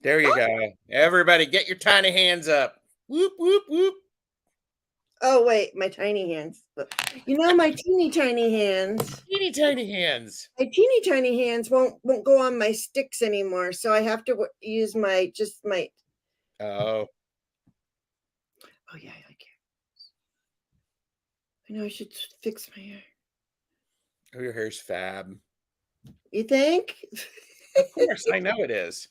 There you go. Everybody get your tiny hands up. Whoop, whoop, whoop. Oh, wait, my tiny hands. You know, my teeny tiny hands. Teeny tiny hands. My teeny tiny hands won't go on my sticks anymore, so I have to use my Oh. Oh yeah, I can. I know I should fix my hair. Oh, your hair's fab. You think? Of course, I know it is.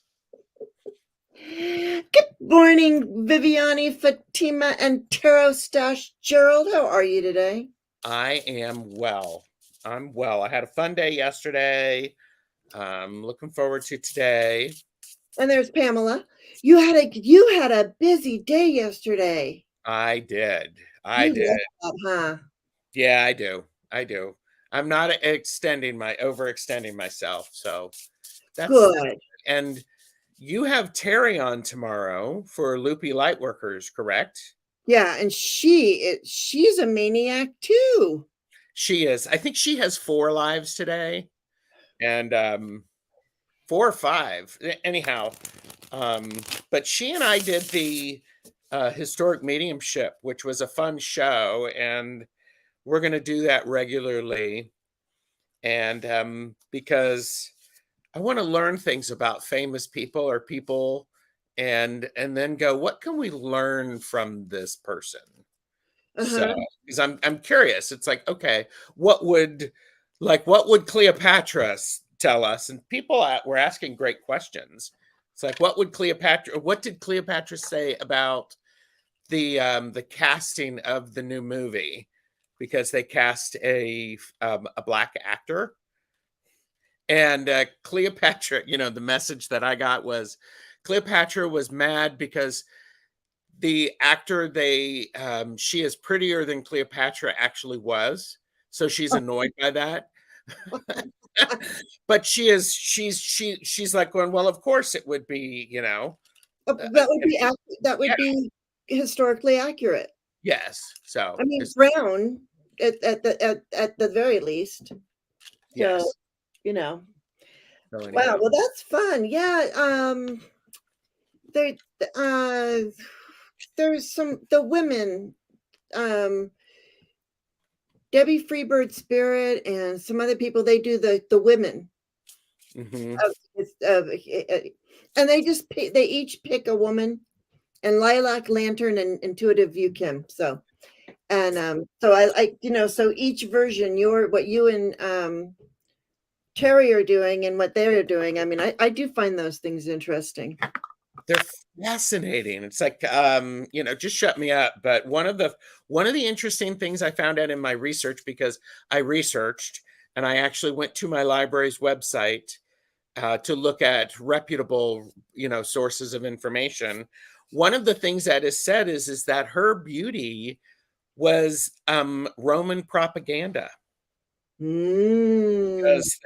Good morning, Viviani, Fatima, and TarotStache. Gerald, how are you today? I am well. I'm well. I had a fun day yesterday. I'm looking forward to today. And there's Pamela. You had a busy day yesterday. I did. You love that, huh? Yeah, I do. I'm not overextending myself. So that's good. And you have Terry on tomorrow for Loopy Lightworkers, correct? Yeah, and she's a maniac too. She is. I think she has 4 lives today, and 4 or 5. Anyhow, but she and I did the historic mediumship, which was a fun show, and we're going to do that regularly. And because I want to learn things about famous people or people, and then go, what can we learn from this person? So, because I'm curious, it's like, okay, what would Cleopatra tell us? And people were asking great questions. It's like, what did Cleopatra say about the casting of the new movie? Because they cast a black actor. And Cleopatra, the message that I got was Cleopatra was mad because the actor she is prettier than Cleopatra actually was, so she's annoyed by that. But she's like going, well, of course it would be, that would be historically accurate. Yes. So I mean, brown at the very least. Yes. So, wow, well, that's fun. Yeah. There's the women, Debbie Freebird Spirit and some other people, they do the women. And they each pick a woman, and Lilac Lantern and Intuitive View Kim. So so each version, what you and Terry are doing and what they're doing. I mean, I do find those things interesting. They're fascinating. It's like, just shut me up. But one of the interesting things I found out in my research, because I researched and I actually went to my library's website to look at reputable, sources of information. One of the things that is said is that her beauty was Roman propaganda. Because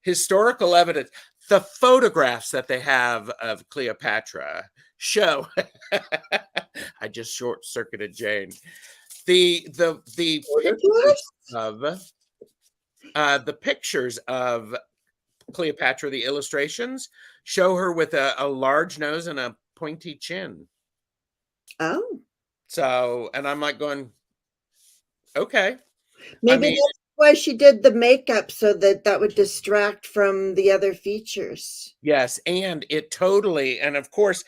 historical evidence, the photographs that they have of Cleopatra show I just short-circuited Jane. The pictures of Cleopatra, the illustrations show her with a large nose and a pointy chin. Oh. So, and I'm like going, okay. Maybe that's why she did the makeup, so that would distract from the other features. Yes, and and of course,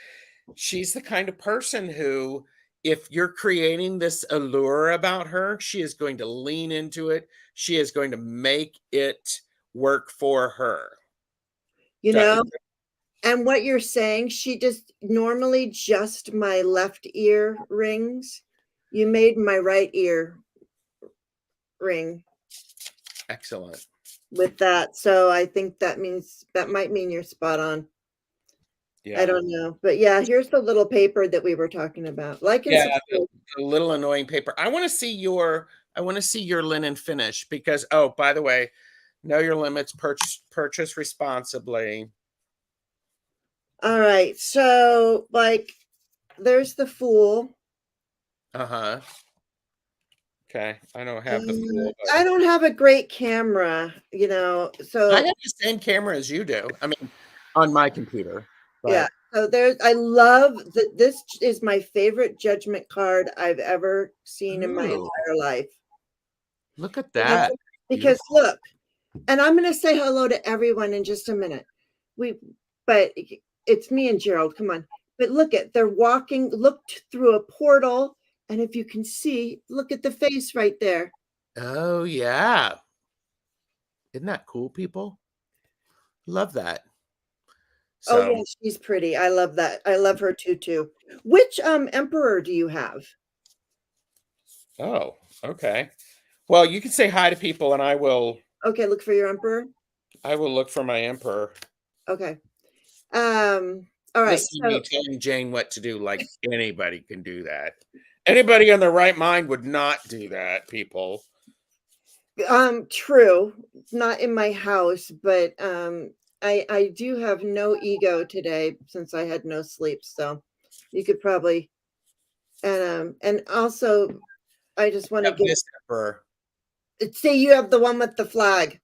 she's the kind of person who, if you're creating this allure about her, she is going to lean into it. She is going to make it work for her. And what you're saying, she just normally just my left ear rings. You made my right ear ring Excellent. with that. So I think that might mean you're spot on. Yeah. I don't know. But yeah, here's the little paper that we were talking about. Like and Yeah, subscribe. the little annoying paper. I want to see your linen finish because, oh, by the way, know your limits, purchase responsibly. All right. So like there's the Fool. Uh-huh. Okay. I don't have the Fool, but I don't have a great camera, I so have the same camera as you do. I mean, on my computer, yeah. but So I love that this is my favorite judgment card I've ever seen in my ooh, entire life. look at And I that. think because Beautiful. look, and I'm going to say hello to everyone in just a minute. We but it's me and Gerald, come on. But look at they're walking, looked through a portal, and if you can see, look at the face right there. Oh, yeah. Isn't that cool, people? Love that. Oh So, yeah, she's pretty. I love that. I love her too. Which emperor do you have? oh, okay. Well, you can say hi to people and Okay, look for your emperor. I will look for my emperor. Okay. All right. Listen to So me telling Jane what to do like anybody can do that. Anybody on their right mind would not do that, people. true. Not in my house, but I do have no ego today since I had no sleep. So you could probably and also I just want to Have give this emperor. say you have the one with the flag.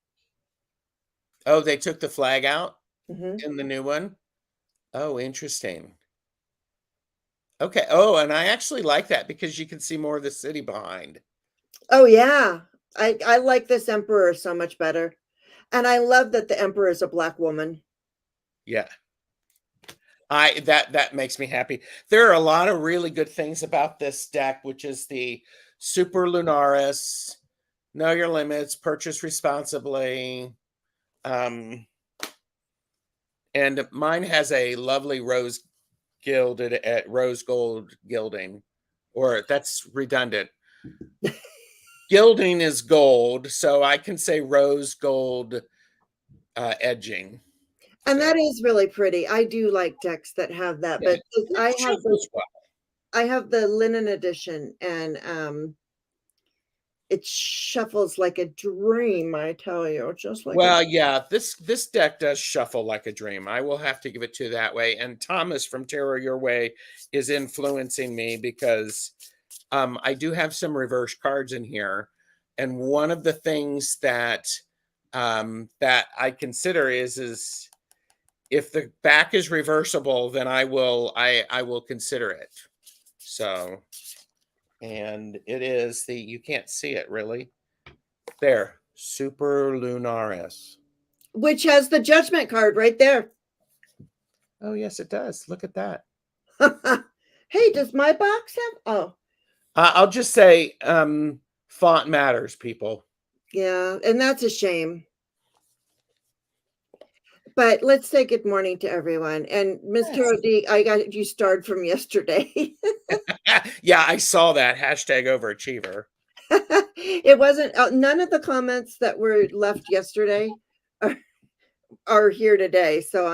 Oh, they took the flag out Hmm. in the new one? Oh, interesting. Okay. Oh, and I actually like that because you can see more of the city behind. Oh yeah. I like this emperor so much better. And I love that the emperor is a black woman. Yeah. That makes me happy. There are a lot of really good things about this deck, which is the Super Lunaris, Know Your Limits, Purchase Responsibly. And mine has a lovely rose gold gilding, or that's redundant. Gilding is gold, so I can say rose gold edging. And So that is really pretty. I do like decks that have that, yeah, but it shuffles well. I have the linen edition and it shuffles like a dream, I tell you, just like a Well, yeah, this deck does shuffle like a dream. I will have to give it to you that way. And Thomas from Tarot Your Way is influencing me because I do have some reverse cards in here, and one of the things that I consider is if the back is reversible, then I will consider it. So, and it is you can't see it really. There, Super Lunaris. which has the judgment card right there. Oh, yes, it does. Look at that. Hey, does my box have? Oh, I'll just say font matters, people. yeah, and that's a shame. But let's say good morning to everyone. And Miss Yes. Carol D, I got you starred from yesterday. Yeah, I saw that hashtag overachiever. It wasn't none of the comments that were left yesterday are, are here today. So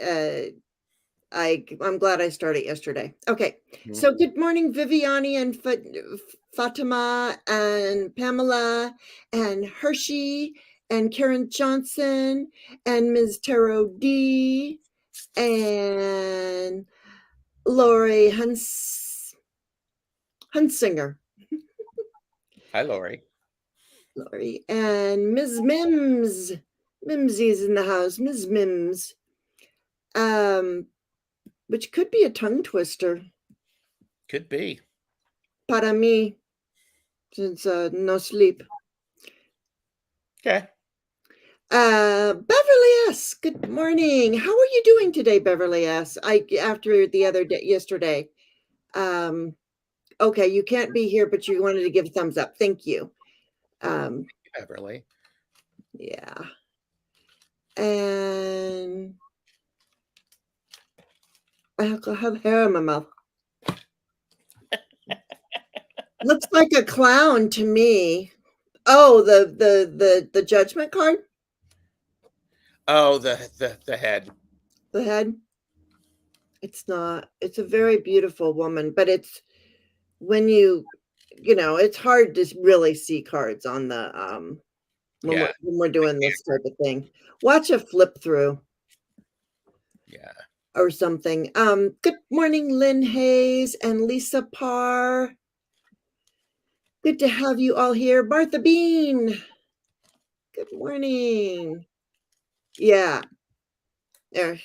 uh I'm glad I started yesterday. Okay. Mhm. So good morning, Viviani and Fatima and Pamela and Hershey and Karen Johnson and Ms. Tarot D and Lori Hunsinger. Hi, Lori. Lori and Ms. Mims. Mimsy's in the house. Ms. Mims. Um, which could be a tongue twister. Could be. Para mí, since no sleep. Okay. Beverly S. Good morning. How are you doing today, Beverly S? After the other day yesterday. Um, okay, you can't be here, but you wanted to give a thumbs up. Thank you. Beverly. Yeah. And I have hair in my mouth. Looks like a clown to me. Oh, the judgment card? Oh, the head. The head? It's not. It's a very beautiful woman, but it's when it's hard to really see cards on the Yeah, when we're doing this type of thing. Watch a flip through yeah. or something. Good morning, Lynn Hayes and Lisa Parr. Good to have you all here. Martha Bean. Good morning. Yeah. There.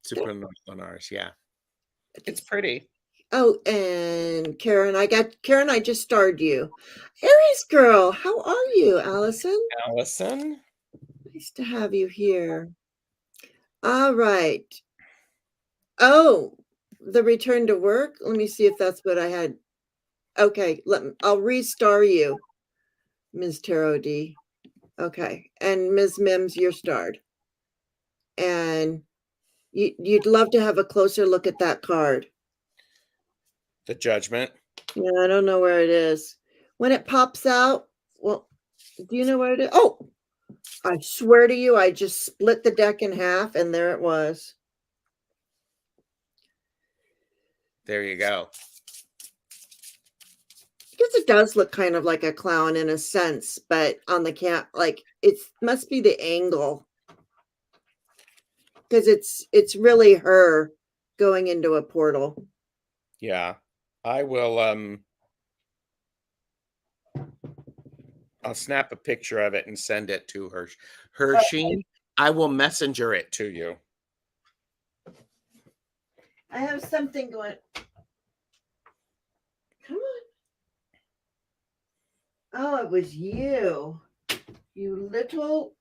Super North on ours. Yeah, it's pretty. Oh, and Karen, I just starred you. Aries girl, how are you, Allison? Allison. Nice to have you here. All right. Oh, the return to work. Let me see if that's what I had. Okay, I'll restar you, Ms. Tarot D. Okay, and Ms. Mims, you're starred. And you'd love to have a closer look at that card. The Judgment. Yeah, I don't know where it is. When it pops out, well, do you know where it is? Oh, I swear to you, I just split the deck in half and there it was. There you go. Because it does look kind of like a clown in a sense, but on the like it must be the angle. Because it's really her going into a portal. Yeah, I will. I'll snap a picture of it and send it to her. Hershey. I will messenger it to you. I have something going. Come on. Oh, it was you. You little.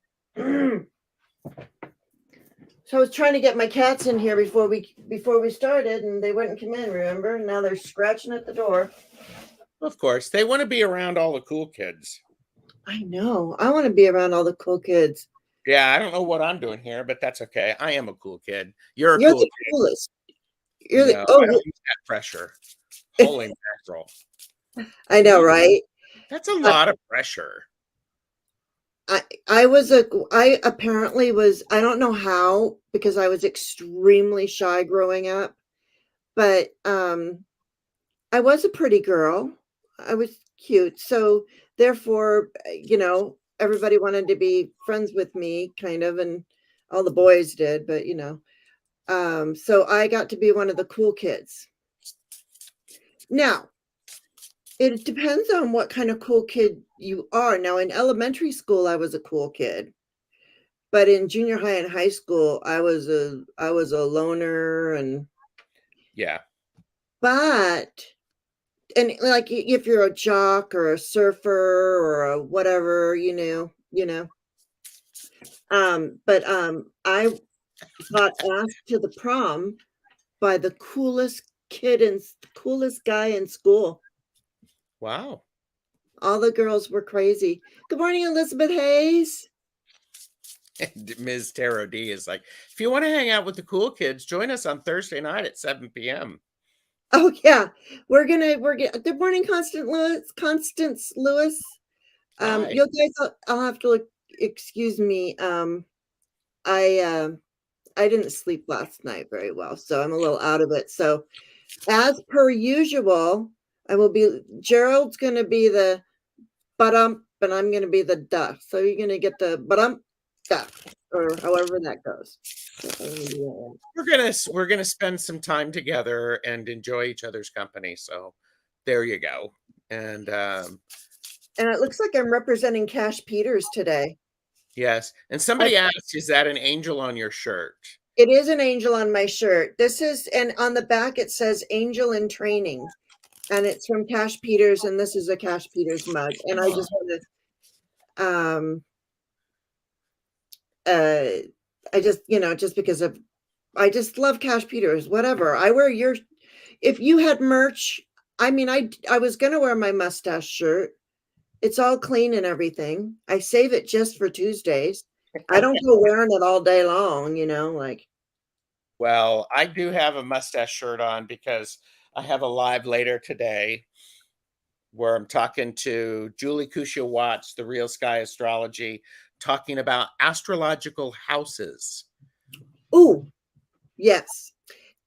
So I was trying to get my cats in here before we started, and they wouldn't come in. Remember? Now they're scratching at the door. Of course, they want to be around all the cool kids. I know. I want to be around all the cool kids. Yeah, I don't know what I'm doing here, but that's okay. I am a cool kid. You're a You're cool the kid. coolest. No, I don't use that pressure. Holy mackerel! I know, right? That's a lot of pressure. I apparently was, I don't know how, because I was extremely shy growing up, but I was a pretty girl. I was cute. So therefore, everybody wanted to be friends with me kind of, and all the boys did, but so I got to be one of the cool kids. Now, it depends on what kind of cool kid you are. Now, in elementary school, I was a cool kid. But in junior high and high school, I was a loner and Yeah. but and like if you're a jock or a surfer or a whatever, but I got asked to the prom by the coolest kid and coolest guy in school. Wow. All the girls were crazy. Good morning, Elizabeth Hayes. And Ms. Tarot D is like, if you want to hang out with the cool kids, join us on Thursday night at 7 p.m. Oh yeah, we're gonna good morning, Constance Lewis. Hi. You guys, I'll have to excuse me. I didn't sleep last night very well, so I'm a little out of it. So as per usual, Gerald's gonna be the but and I'm gonna be the duh. So you're gonna get the duh, or however that goes. We're gonna spend some time together and enjoy each other's company. So there you go. And it looks like I'm representing Cash Peters today. yes. And somebody asked, is that an angel on your shirt? It is an angel on my shirt. And on the back it says Angel in Training. And it's from Cash Peters, and this is a Cash Peters mug. And I just want to I just because I just love Cash Peters, whatever. I wear if you had merch, I mean, I was gonna wear my mustache shirt. It's all clean and everything. I save it just for Tuesdays. I don't go wearing it all day long, like. Well, I do have a mustache shirt on because I have a live later today. where I'm talking to Julie Kushia Watts, the Real Sky Astrology, talking about astrological houses. Oh, yes.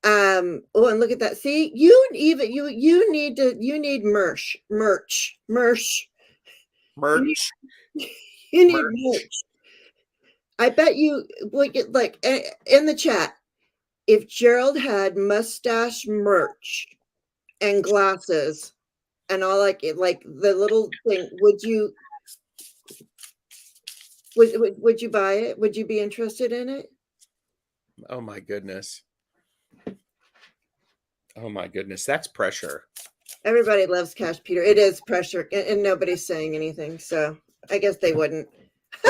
Oh, and look at that. See, you need merch. Merch. You need Merch. merch. I bet you like in the chat, if Gerald had mustache merch and glasses and all like the little thing, would you buy it? Would you be interested in it? Oh my goodness. Oh my goodness. That's pressure. Everybody loves Cash Peter. It is pressure, and nobody's saying anything, so I guess they wouldn't.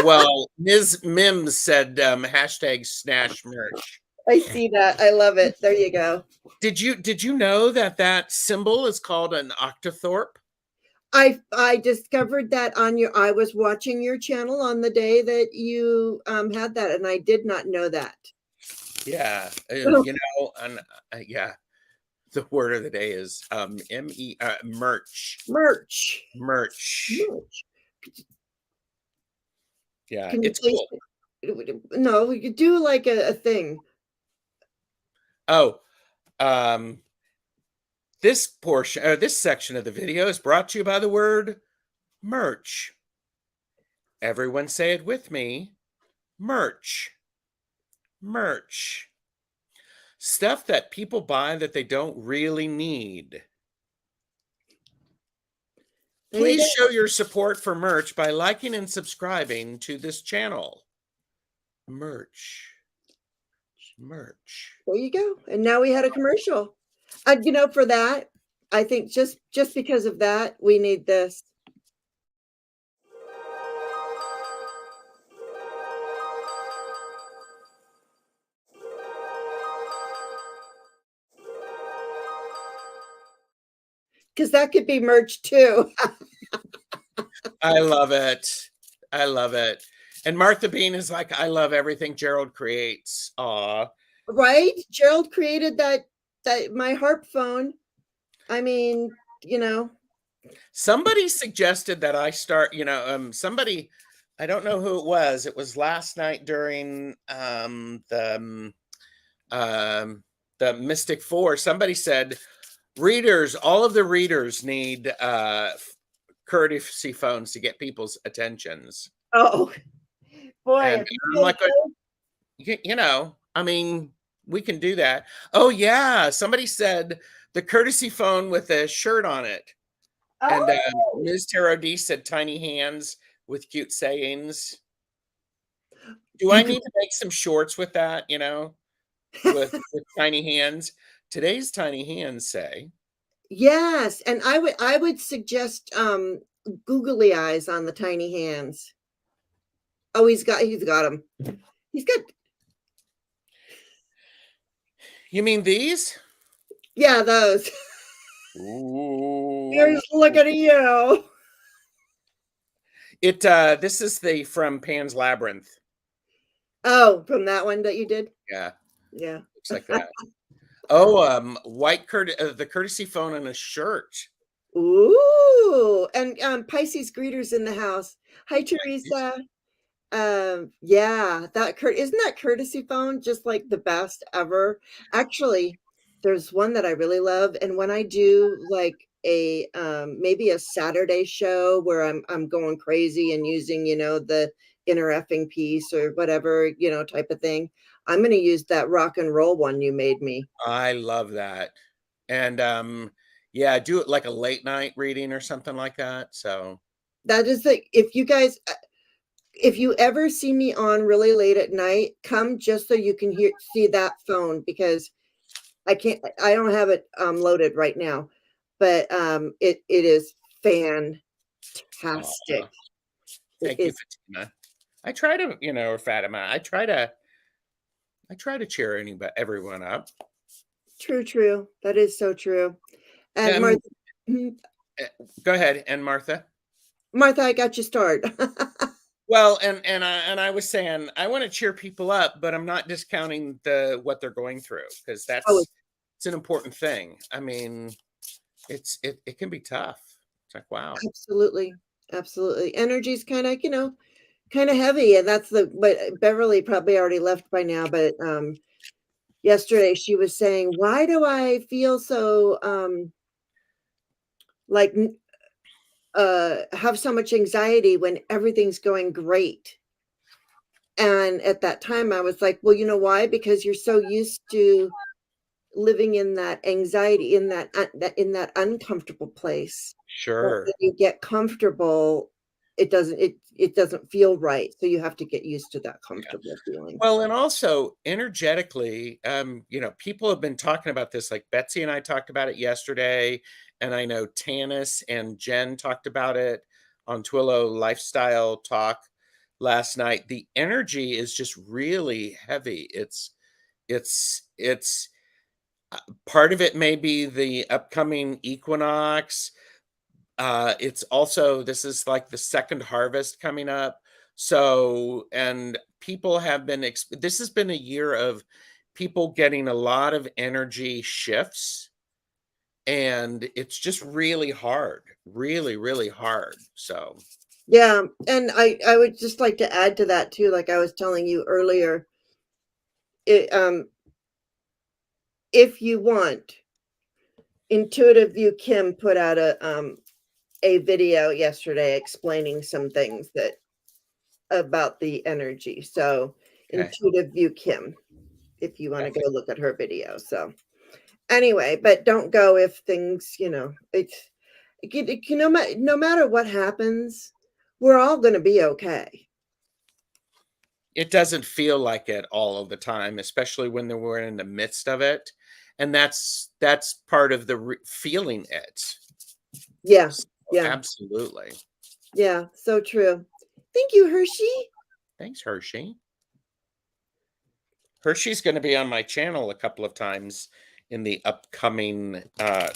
Well, Ms. Mims said hashtag snatch merch. I see that. I love it. There you go. Did you know that symbol is called an octothorpe? I discovered that on your. I was watching your channel on the day that you had that, and I did not know that. Yeah, Oh. you know, and yeah, the word of the day is merch. Merch. Merch. Yeah, Can you it's please? cool. No, we could do like a thing. Oh, this portion, this section of the video is brought to you by the word merch. Everyone say it with me. Merch. Merch. Stuff that people buy that they don't really need. Please show your support for merch by liking and subscribing to this channel. Merch. Merch. There you go. And now we had a commercial. You know, for that, I think just because of that, we need this. Because that could be merch too. I love it. I love it. And Martha Bean is like, I love everything Gerald creates. Aw. Right? Gerald created that my harp phone. I mean, you know. Somebody suggested that I start, somebody, I don't know who it was. It was last night during the Mystic Four. Somebody said, readers, all of the readers need courtesy phones to get people's attentions. Oh, boy. And I'm like, I mean, we can do that. Oh, yeah. Somebody said the courtesy phone with a shirt on it. And Ms. Tarot D said tiny hands with cute sayings. Do I need to make some shorts with that, with tiny hands? Today's tiny hands say. Yes, and I would suggest googly eyes on the tiny hands. Oh, he's got them. He's got. You mean these? Yeah, those. Ooh. Here's looking at you. This is the from Pan's Labyrinth. Oh, from that one that you did? Yeah. Yeah. Looks like that. Oh, the courtesy phone and a shirt. Ooh, and Pisces greeters in the house. Hi, Teresa. Yeah, isn't that courtesy phone just like the best ever? Actually, there's one that I really love, and when I do like a maybe a Saturday show where I'm going crazy and using, the inner effing piece or whatever, type of thing, I'm going to use that rock and roll one you made me. I love that. And yeah, do it like a late night reading or something like that. So that is if you ever see me on really late at night, come just so you can see that phone, because I don't have it loaded right now, but it is fantastic. Thank you, Fatima. I try to, or Fatima, I try to cheer everyone up. True. That is so true. And Martha, go ahead. And Martha, I got you started. Well, and I was saying I want to cheer people up, but I'm not discounting what they're going through, because it's an important thing. I mean, it can be tough It's like, wow. Absolutely. Absolutely. Energy's kind of, kind of heavy. And that's but Beverly probably already left by now. But yesterday she was saying, why do I feel so like have so much anxiety when everything's going great? And at that time I was like, well, you know why? Because you're so used to living in that anxiety, in that uncomfortable place. But Sure. when you get comfortable, it doesn't feel right. So you have to get used to that Yeah. comfortable feeling. Well, and also energetically, people have been talking about this. Like Betsy and I talked about it yesterday, and I know Tanis and Jen talked about it on Twillo Lifestyle Talk last night. The energy is just really heavy. It's part of it may be the upcoming equinox. It's also, this is like the second harvest coming up. So, and people have been, this has been a year of people getting a lot of energy shifts. And it's just really hard, really, really hard. So, Yeah, and I would just like to add to that too, like I was telling you earlier, it, if you want, Intuitive View Kim put out a video yesterday explaining some things that about the energy. So okay. Intuitive View Kim, if you want to Okay. go look at her video. So anyway, but don't go if things, no matter what happens, we're all going to be okay. It doesn't feel like it all of the time, especially when we're in the midst of it. And that's part of the feeling it. Yeah, So, yeah, absolutely. yeah. So true. Thank you, Hershey. Thanks, Hershey. Hershey's going to be on my channel a couple of times in the upcoming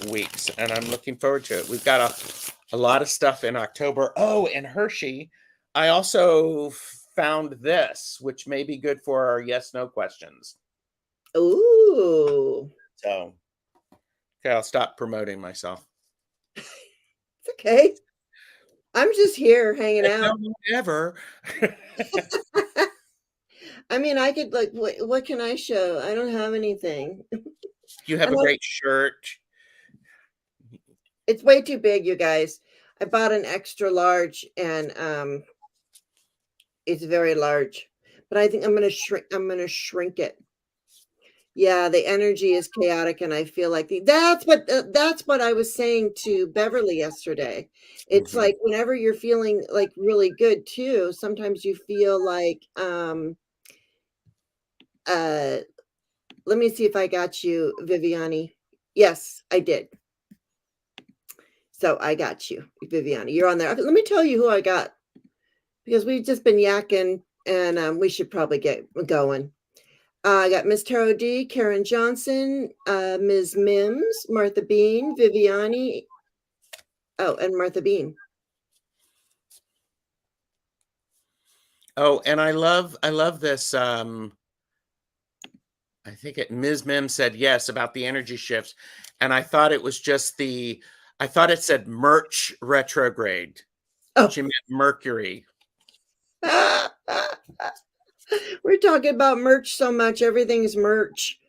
weeks, and I'm looking forward to it. We've got a lot of stuff in October. Oh, and Hershey, I also found this, which may be good for our yes/no questions. Ooh, So, okay, I'll stop promoting myself. it's okay. I'm just here hanging No, out. never. I mean, I could like, what can I show? I don't have anything, You have and a great shirt. it's way too big, you guys. I bought an extra large, and it's very large. But I think I'm gonna shrink. I'm gonna shrink it. Yeah, the energy is chaotic, and I feel like that's what I was saying to Beverly yesterday. It's Mhm. like whenever you're feeling like really good too, sometimes you feel like uh let me see if I got you, Viviani. Yes, I did. So I got you, Viviani. You're on there. Okay, let me tell you who I got because we've just been yakking, and we should probably get going. I got Miss Taro D, Karen Johnson, Ms. Mims, Martha Bean, Viviani. Oh, and Martha Bean. Oh, and I love this. I think Ms. Mim said yes about the energy shifts, and I thought it was just I thought it said Merch retrograde. Oh, She meant Mercury. we're talking about merch so much. Everything's merch.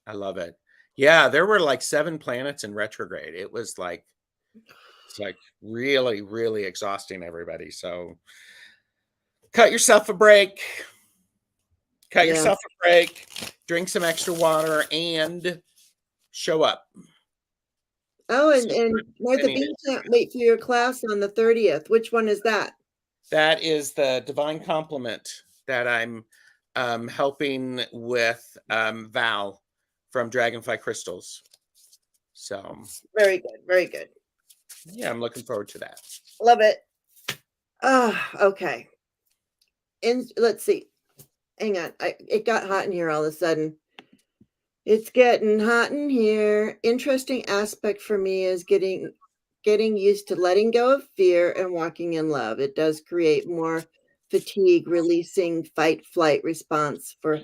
I love it. Yeah, there were like 7 planets in retrograde. It's like really, really exhausting everybody. So cut yourself a break. Cut Yeah. yourself a break. Drink some extra water and show up. Oh, Sometimes and Martha spinning Bean is can't wait for your class on the 30th. Which one is that? that is the divine complement that I'm helping with Val from Dragonfly Crystals. So Very good. Very good. yeah, I'm looking forward to that. Love it. Ah, okay. And let's see. Hang on. It got hot in here all of a sudden. It's getting hot in here. Interesting aspect for me is getting used to letting go of fear and walking in love. It does create more fatigue, releasing fight flight response for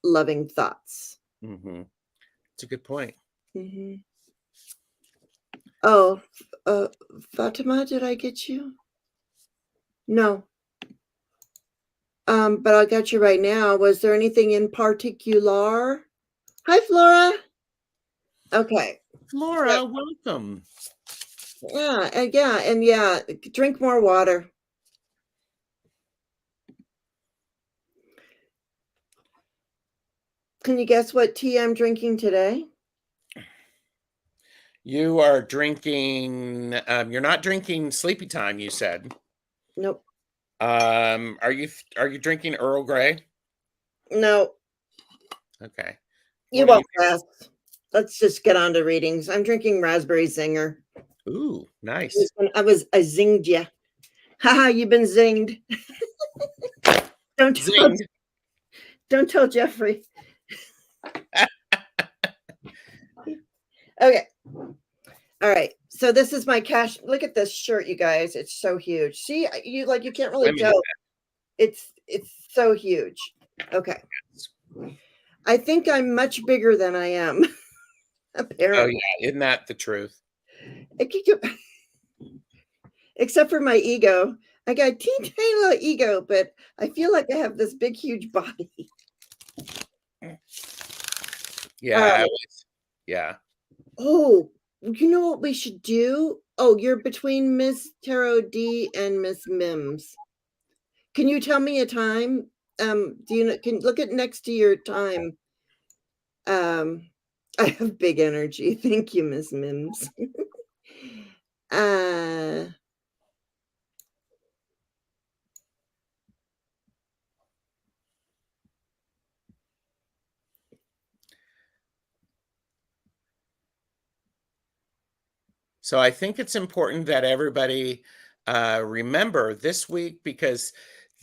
loving thoughts. Hmm. It's a good point. Hmm. Oh, Fatima, did I get you? No. But I got you right now. Was there anything in particular? Hi, Flora. Okay. Flora, welcome. Yeah, drink more water. Can you guess what tea I'm drinking today? You are drinking, you're not drinking Sleepy Time, you said. Nope. Are you drinking Earl Grey? No. Okay. You What are you won't guess. Let's just get on to readings. I'm drinking Raspberry Zinger. Ooh, nice. I zinged you. Haha, you've been zinged. Don't tell, Zinged. don't tell Jeffrey. Okay. All right. So this is my cash. Look at this shirt, you guys. It's so huge. See, you can't really tell. It's so huge. Okay. I think I'm much bigger than I am. Oh Apparently. yeah, isn't that the truth? Except for my ego. I got a teeny tiny little ego, but I feel like I have this big, huge body. Yeah, yeah. Oh, you know what we should do? Oh, you're between Miss Tarot D and Miss Mims. Can you tell me a time? Do you know, can look at next to your time? I have big energy. Thank you, Miss Mims. So I think it's important that everybody remember this week, because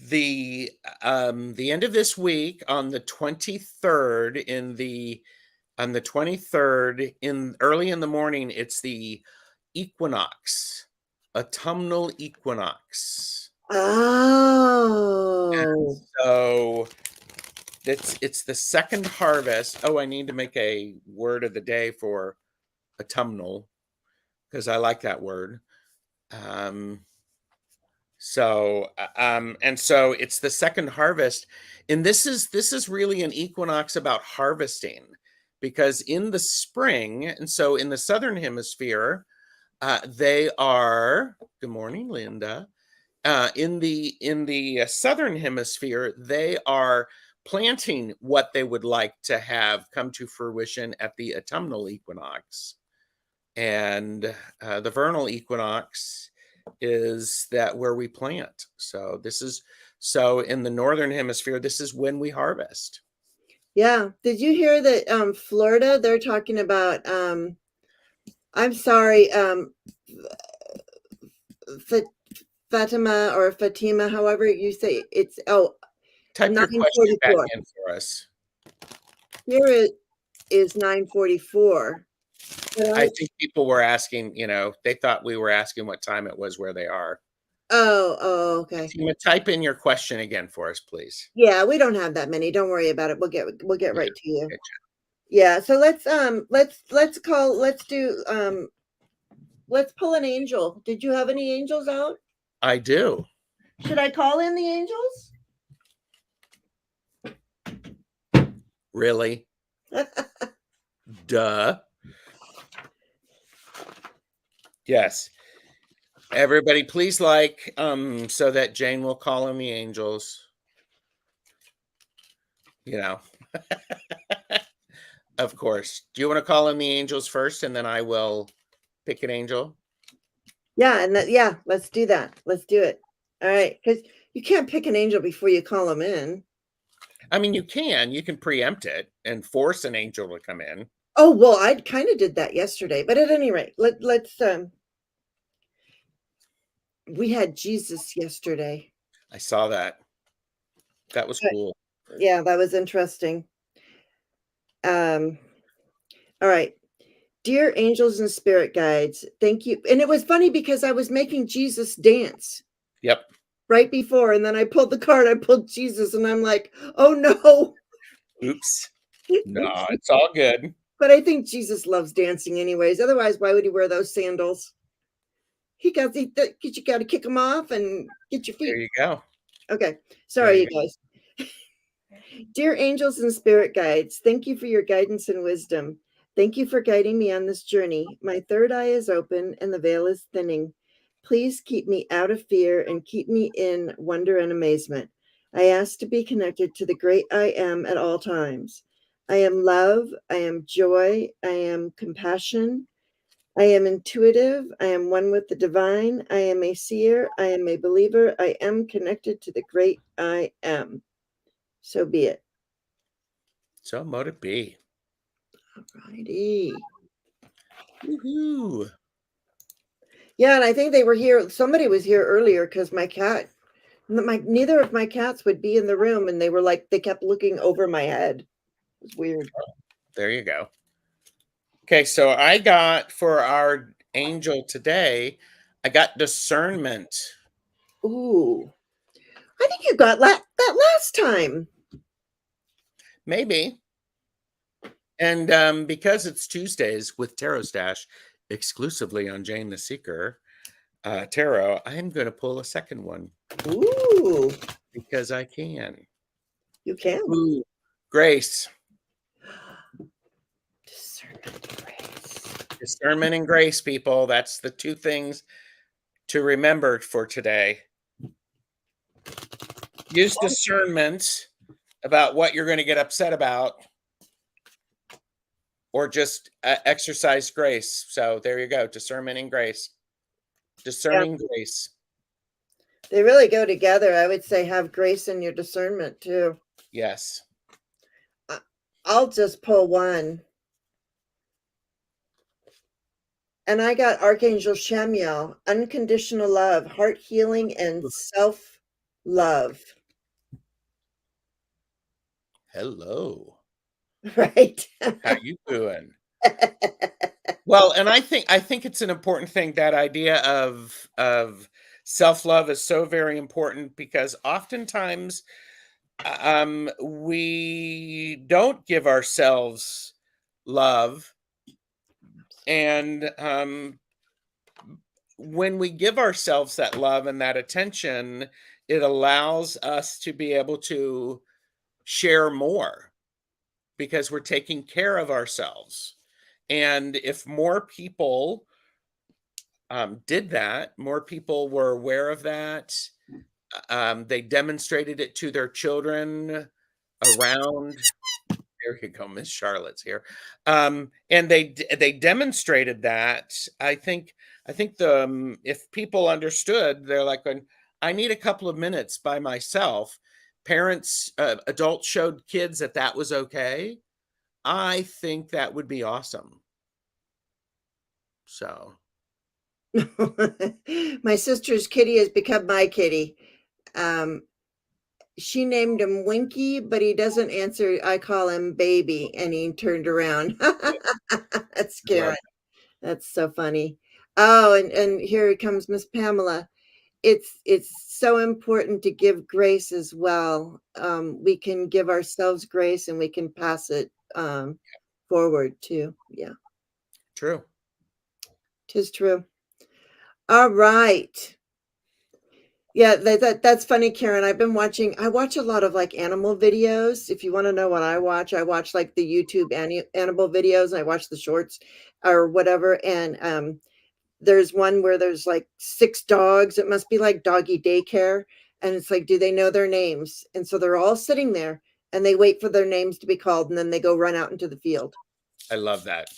the end of this week on the 23rd on the 23rd in early in the morning, it's the equinox, autumnal equinox. Oh. And so it's the second harvest. Oh, I need to make a word of the day for autumnal, because I like that word. So and so it's the second harvest, and this is really an equinox about harvesting, because in the spring, and so in the southern hemisphere, they are, good morning, Linda. In the southern hemisphere, they are planting what they would like to have come to fruition at the autumnal equinox. And the vernal equinox is that where we plant. So in the northern hemisphere, this is when we harvest. Yeah. Did you hear that Florida, they're talking about I'm sorry, Fatima or Fatima, however you say it's Type your question back 9:44. in for us. Here it is 9:44. I think people were asking, they thought we were asking what time it was where they are. Oh, okay. Fatima, type in your question again for us, please. Yeah, we don't have that many. Don't worry about it. We'll get right to you. Good. Yeah, so let's pull an angel. Did you have any angels out? I do. Should I call in the angels? Really? Duh. Yes. Everybody, please so that Jane will call in the angels. Of course. Do you want to call in the angels first, and then I will pick an angel? Yeah, let's do that. Let's do it. All right, because you can't pick an angel before you call them in. I mean, you can preempt it and force an angel to come in. Oh, well, I kind of did that yesterday, but at any rate, let's we had Jesus yesterday. I saw that. That was cool. Yeah, that was interesting. All right. Dear angels and spirit guides, thank you. And it was funny because I was making Jesus dance. Yep. Right before, and then I pulled the card, I pulled Jesus, and I'm like, oh no. Oops. No, it's all good. But I think Jesus loves dancing anyways. Otherwise, why would he wear those sandals? You got to kick them off and get your There feet. you go. Okay. There Sorry, you you go. guys. Dear angels and spirit guides, thank you for your guidance and wisdom. Thank you for guiding me on this journey. My third eye is open and the veil is thinning. Please keep me out of fear and keep me in wonder and amazement. I ask to be connected to the great I am at all times. I am love. I am joy. I am compassion. I am intuitive. I am one with the divine. I am a seer. I am a believer. I am connected to the great I am. So be it. So mote it be. Righty. Woohoo. Yeah, and I think they were here. Somebody was here earlier because neither of my cats would be in the room, and they were like they kept looking over my head. It was weird. There you go. Okay, so I got for our angel today, I got discernment. Ooh, I think you got that last time. Maybe. And because it's Tuesdays with TarotStache exclusively on Jane the Seeker tarot, I am going to pull a second one Ooh, because I can. you can. Ooh, grace. Discernment, grace. Discernment and grace, people. That's the two things to remember for today. Use discernment about what you're going to get upset about, or just exercise grace. So there you go. Discernment and grace. Yeah, Discerning grace. they really go together. I would say have grace in your discernment too. Yes. I'll just pull one. And I got Archangel Shamiel, unconditional love, heart healing, and self love. Hello. Right. How you doing? Well, and I think it's an important thing, that idea of self-love is so very important, because oftentimes we don't give ourselves love, and when we give ourselves that love and that attention, it allows us to be able to share more because we're taking care of ourselves. And if more people did that, more people were aware of that, they demonstrated it to their children around. There you go, Miss Charlotte's here. And they demonstrated that. I think if people understood, they're like, when I need a couple of minutes by myself, parents, adults showed kids that that was okay. I think that would be awesome. So My sister's kitty has become my kitty. Um, she named him Winky, but he doesn't answer. I call him Baby, and he turned around. That's I love Karen. That's so funny. Oh, and here comes Miss Pamela. It's so important to give grace as well. We can give ourselves grace, and we can pass it forward too. Yeah, true. tis true. All right. Yeah, that's funny, Karen. I watch a lot of like animal videos. If you want to know what I watch like the YouTube animal videos. I watch the shorts or whatever. And there's one where there's like 6 dogs. It must be like doggy daycare. And it's like, do they know their names? And so they're all sitting there and they wait for their names to be called, and then they go run out into the field. I love that.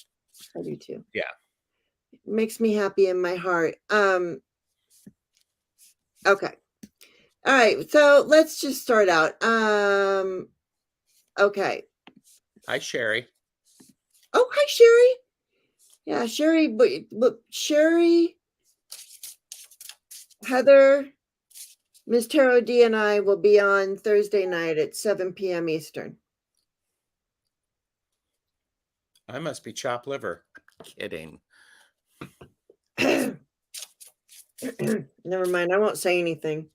I do too. Yeah. It makes me happy in my heart. Okay. All right, so let's just start out. Okay. Hi, Sherry. Oh, hi, Sherry. Yeah, Sherry, but Sherry, Heather, Miss Tarot D, and I will be on Thursday night at 7 p.m. Eastern. I must be chopped liver. Kidding. Never mind. I won't say anything.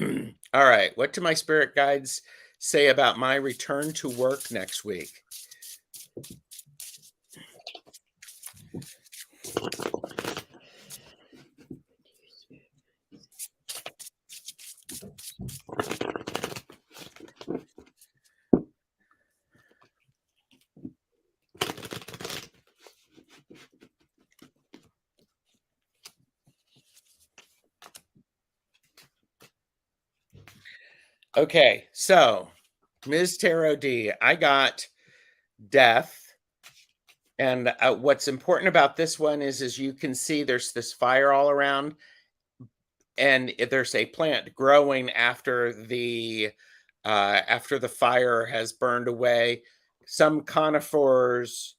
All right. What do my spirit guides say about my return to work next week? Okay, so Ms. Tarot D, I got death. And what's important about this one is you can see there's this fire all around, and there's a plant growing after the fire has burned away. Some conifers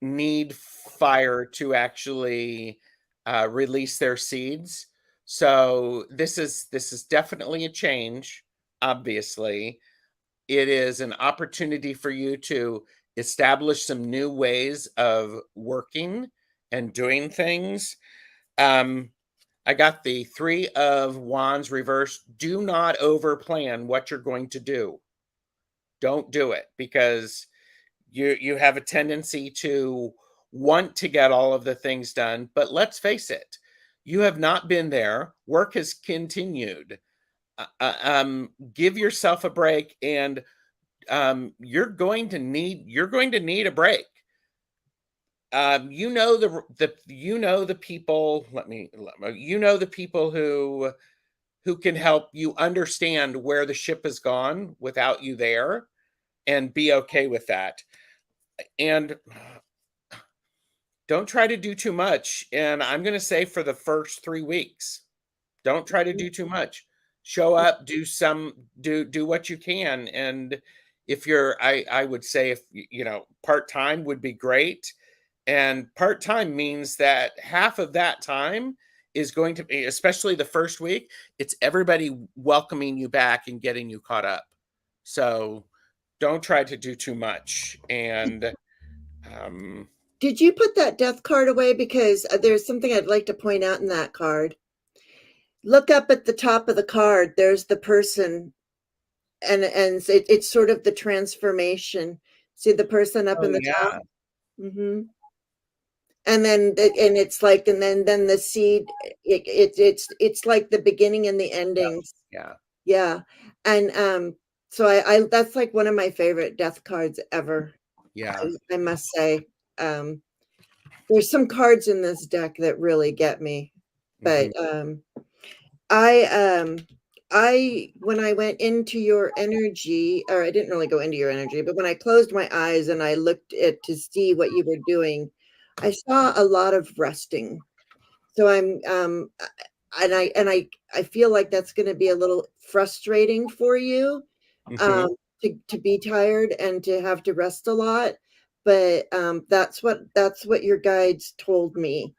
need fire to actually release their seeds. So this is definitely a change. Obviously, it is an opportunity for you to establish some new ways of working and doing things. I got the 3 of Wands reversed. Do not overplan what you're going to do. Don't do it, because you have a tendency to want to get all of the things done, but let's face it, you have not been there. Work has continued. Give yourself a break, and you're going to need a break. The people. The people who can help you understand where the ship has gone without you there, and be okay with that. And don't try to do too much. And I'm going to say for the first 3 weeks, don't try to do too much. Show up, do what you can. And if you're I would say, if part-time would be great. And part-time means that half of that time is going to be, especially the first week, it's everybody welcoming you back and getting you caught up. So don't try to do too much. And Did you put that death card away? Because there's something I'd like to point out in that card. Look up at the top of the card. There's the person, and it's sort of the transformation. See the person up oh in the top? yeah, Mm-hmm. And then it's like, and then the seed, it's like the beginning and the endings. yeah, Yeah. And so I that's like one of my favorite death cards ever. yeah. I must say. There's some cards in this deck that really get me. But Mhm. I when I went into your energy, or I didn't really go into your energy, but when I closed my eyes and I looked at to see what you were doing, I saw a lot of resting. So I'm I feel like that's going to be a little frustrating for you, Mhm. um, to be tired and to have to rest a lot. But that's what your guides told me.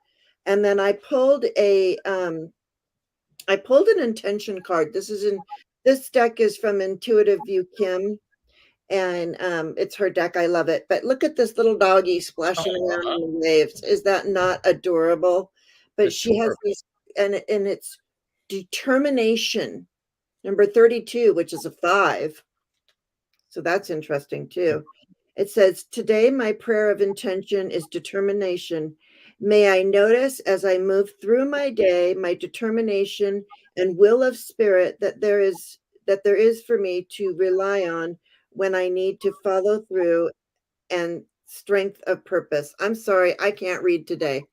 And then I pulled an intention card. This deck is from Intuitive View Kim, and it's her deck. I love it. But look at this little doggy splashing around Aw, in the waves. Is that not adorable? But she has adorable. these, and it's determination, number 32, which is a 5. So that's interesting too. It says, "Today my prayer of intention is determination. May I notice as I move through my day my determination and will of spirit that there is for me to rely on when I need to follow through, and strength of purpose." I'm sorry, I can't read today.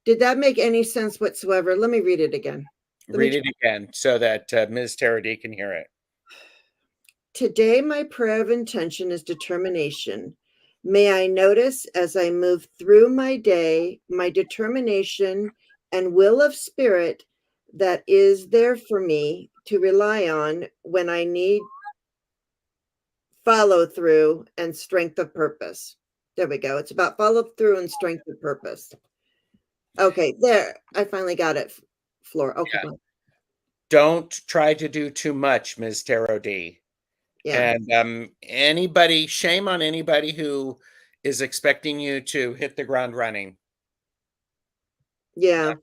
Did that make any sense whatsoever? Let me read it again. Let me Read it again so that Ms. Tarady can hear it. Today, my prayer of intention is determination. May I notice as I move through my day my determination and will of spirit that is there for me to rely on when I need follow through and strength of purpose. There we go. It's about follow through and strength of purpose. Okay, there. I finally got it. Floor. Okay, Yeah. come on. Don't try to do too much, Ms. Tarody. Yeah. And shame on anybody who is expecting you to hit the ground running. Yeah.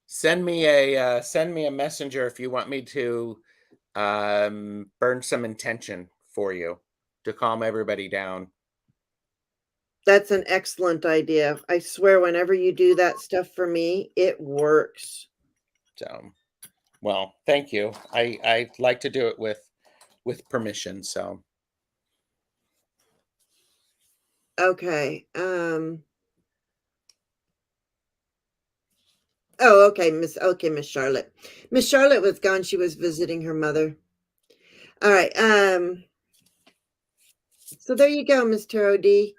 Send me a messenger if you want me to burn some intention for you to calm everybody down. That's an excellent idea. I swear whenever you do that stuff for me, it works. So, well, thank you. I like to do it with permission. So, Okay. Oh, okay, Miss Charlotte. Miss Charlotte was gone. She was visiting her mother. All right. So there you go, Miss Tarot D.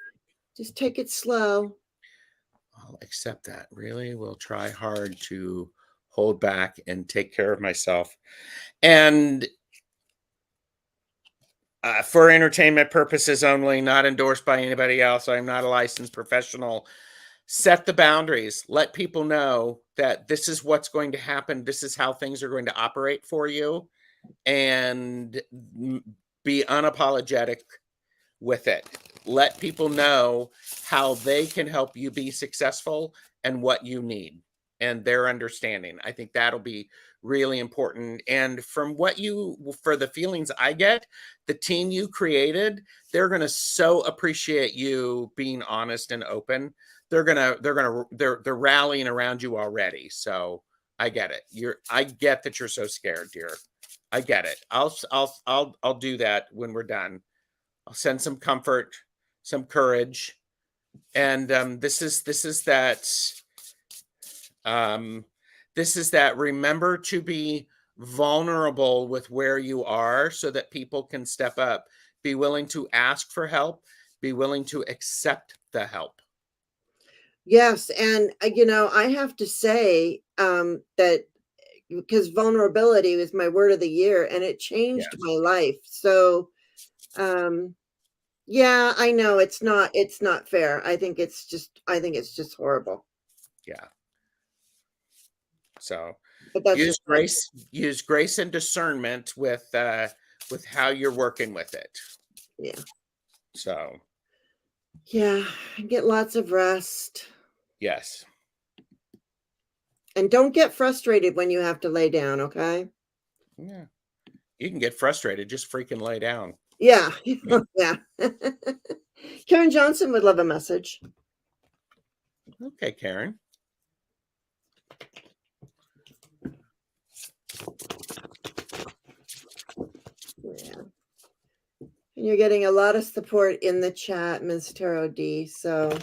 Just take it slow. I'll accept that. Really, will try hard to hold back and take care of myself. And for entertainment purposes only, not endorsed by anybody else. I'm not a licensed professional. Set the boundaries. Let people know that this is what's going to happen. This is how things are going to operate for you. And be unapologetic with it. Let people know how they can help you be successful and what you need and their understanding. I think that'll be really important. And from what for the feelings I get, the team you created, they're going to so appreciate you being honest and open. They're rallying around you already. So I get it. I get that you're so scared, dear. I get it. I'll do that when we're done. I'll send some comfort, some courage, and this is that remember to be vulnerable with where you are so that people can step up. Be willing to ask for help. Be willing to accept the help. Yes, and I have to say that because vulnerability was my word of the year, and it changed Yes. my life. So, yeah, I know it's not fair. I think it's just horrible. Yeah. So But that's use just my grace and discernment with how you're working with it. yeah. So Yeah, get lots of rest. yes. And don't get frustrated when you have to lay down, okay? Yeah. You can get frustrated, just freaking lay down. Yeah. Yeah. Karen Johnson would love a message. Okay, Karen. Yeah. And you're getting a lot of support in the chat, Ms. Tarot D. So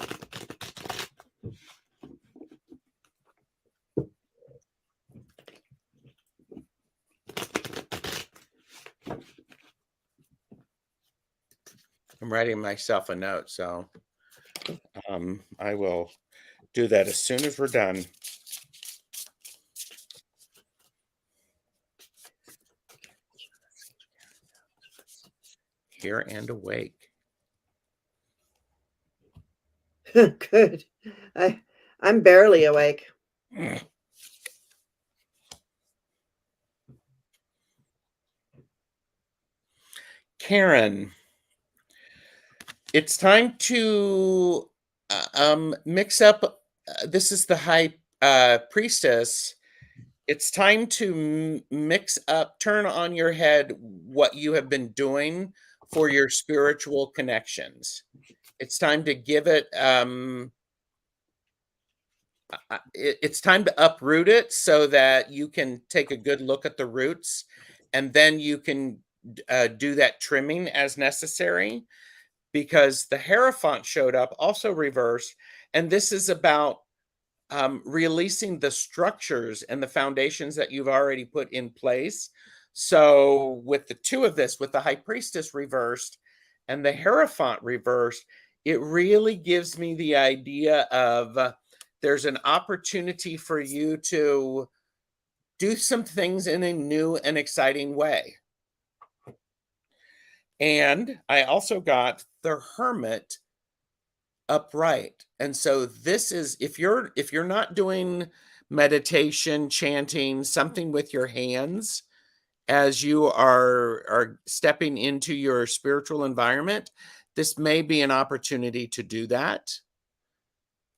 I'm writing myself a note, so I will do that as soon as we're done. Here and awake. good. I'm barely awake. Karen, it's time to mix up. This is the High Priestess. It's time to mix up, turn on your head what you have been doing for your spiritual connections. It's time to give it, it's time to uproot it so that you can take a good look at the roots, and then you can do that trimming as necessary, because the Hierophant showed up also reversed. And this is about releasing the structures and the foundations that you've already put in place. So with the two of this, with the High Priestess reversed and the Hierophant reversed, it really gives me the idea of there's an opportunity for you to do some things in a new and exciting way. And I also got the Hermit upright. And so this is, if you're not doing meditation, chanting, something with your hands as you are stepping into your spiritual environment, this may be an opportunity to do that.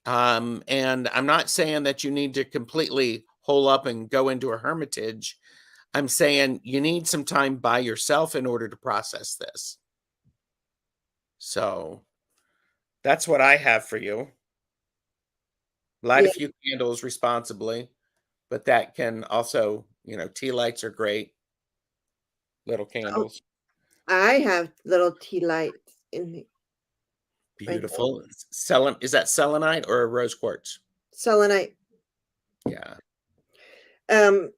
And I'm not saying that you need to completely hole up and go into a hermitage. I'm saying you need some time by yourself in order to process this. So that's what I have for you. Light a Yeah. few candles responsibly, but that can also, tea lights are great, little Oh, candles. I have little tea lights in right there. Beautiful. Is that selenite or a rose quartz? Selenite. Yeah. Um,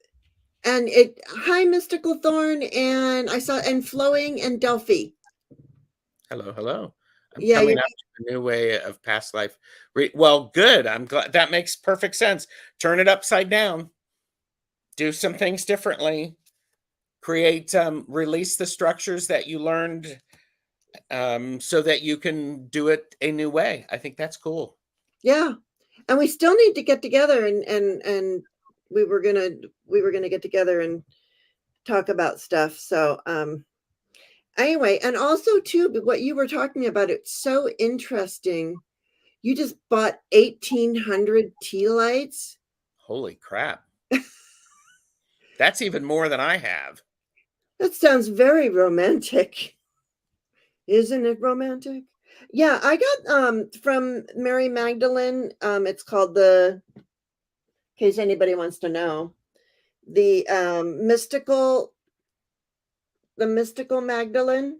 and it high mystical thorn, and I saw and flowing and Delphi. Hello, hello. I'm Yeah, coming you're up to a new way of past life. Well, good. I'm glad that makes perfect sense. Turn it upside down. Do some things differently. Create, release the structures that you learned, so that you can do it a new way. I think that's cool. yeah. And we still need to get together and we were gonna get together and talk about stuff. So anyway, and also too, what you were talking about, it's so interesting. You just bought 1,800 tea lights. Holy crap. That's even more than I have. That sounds very romantic. Isn't it romantic? Yeah, I got from Mary Magdalene. It's called in case anybody wants to know, the mystical Magdalene.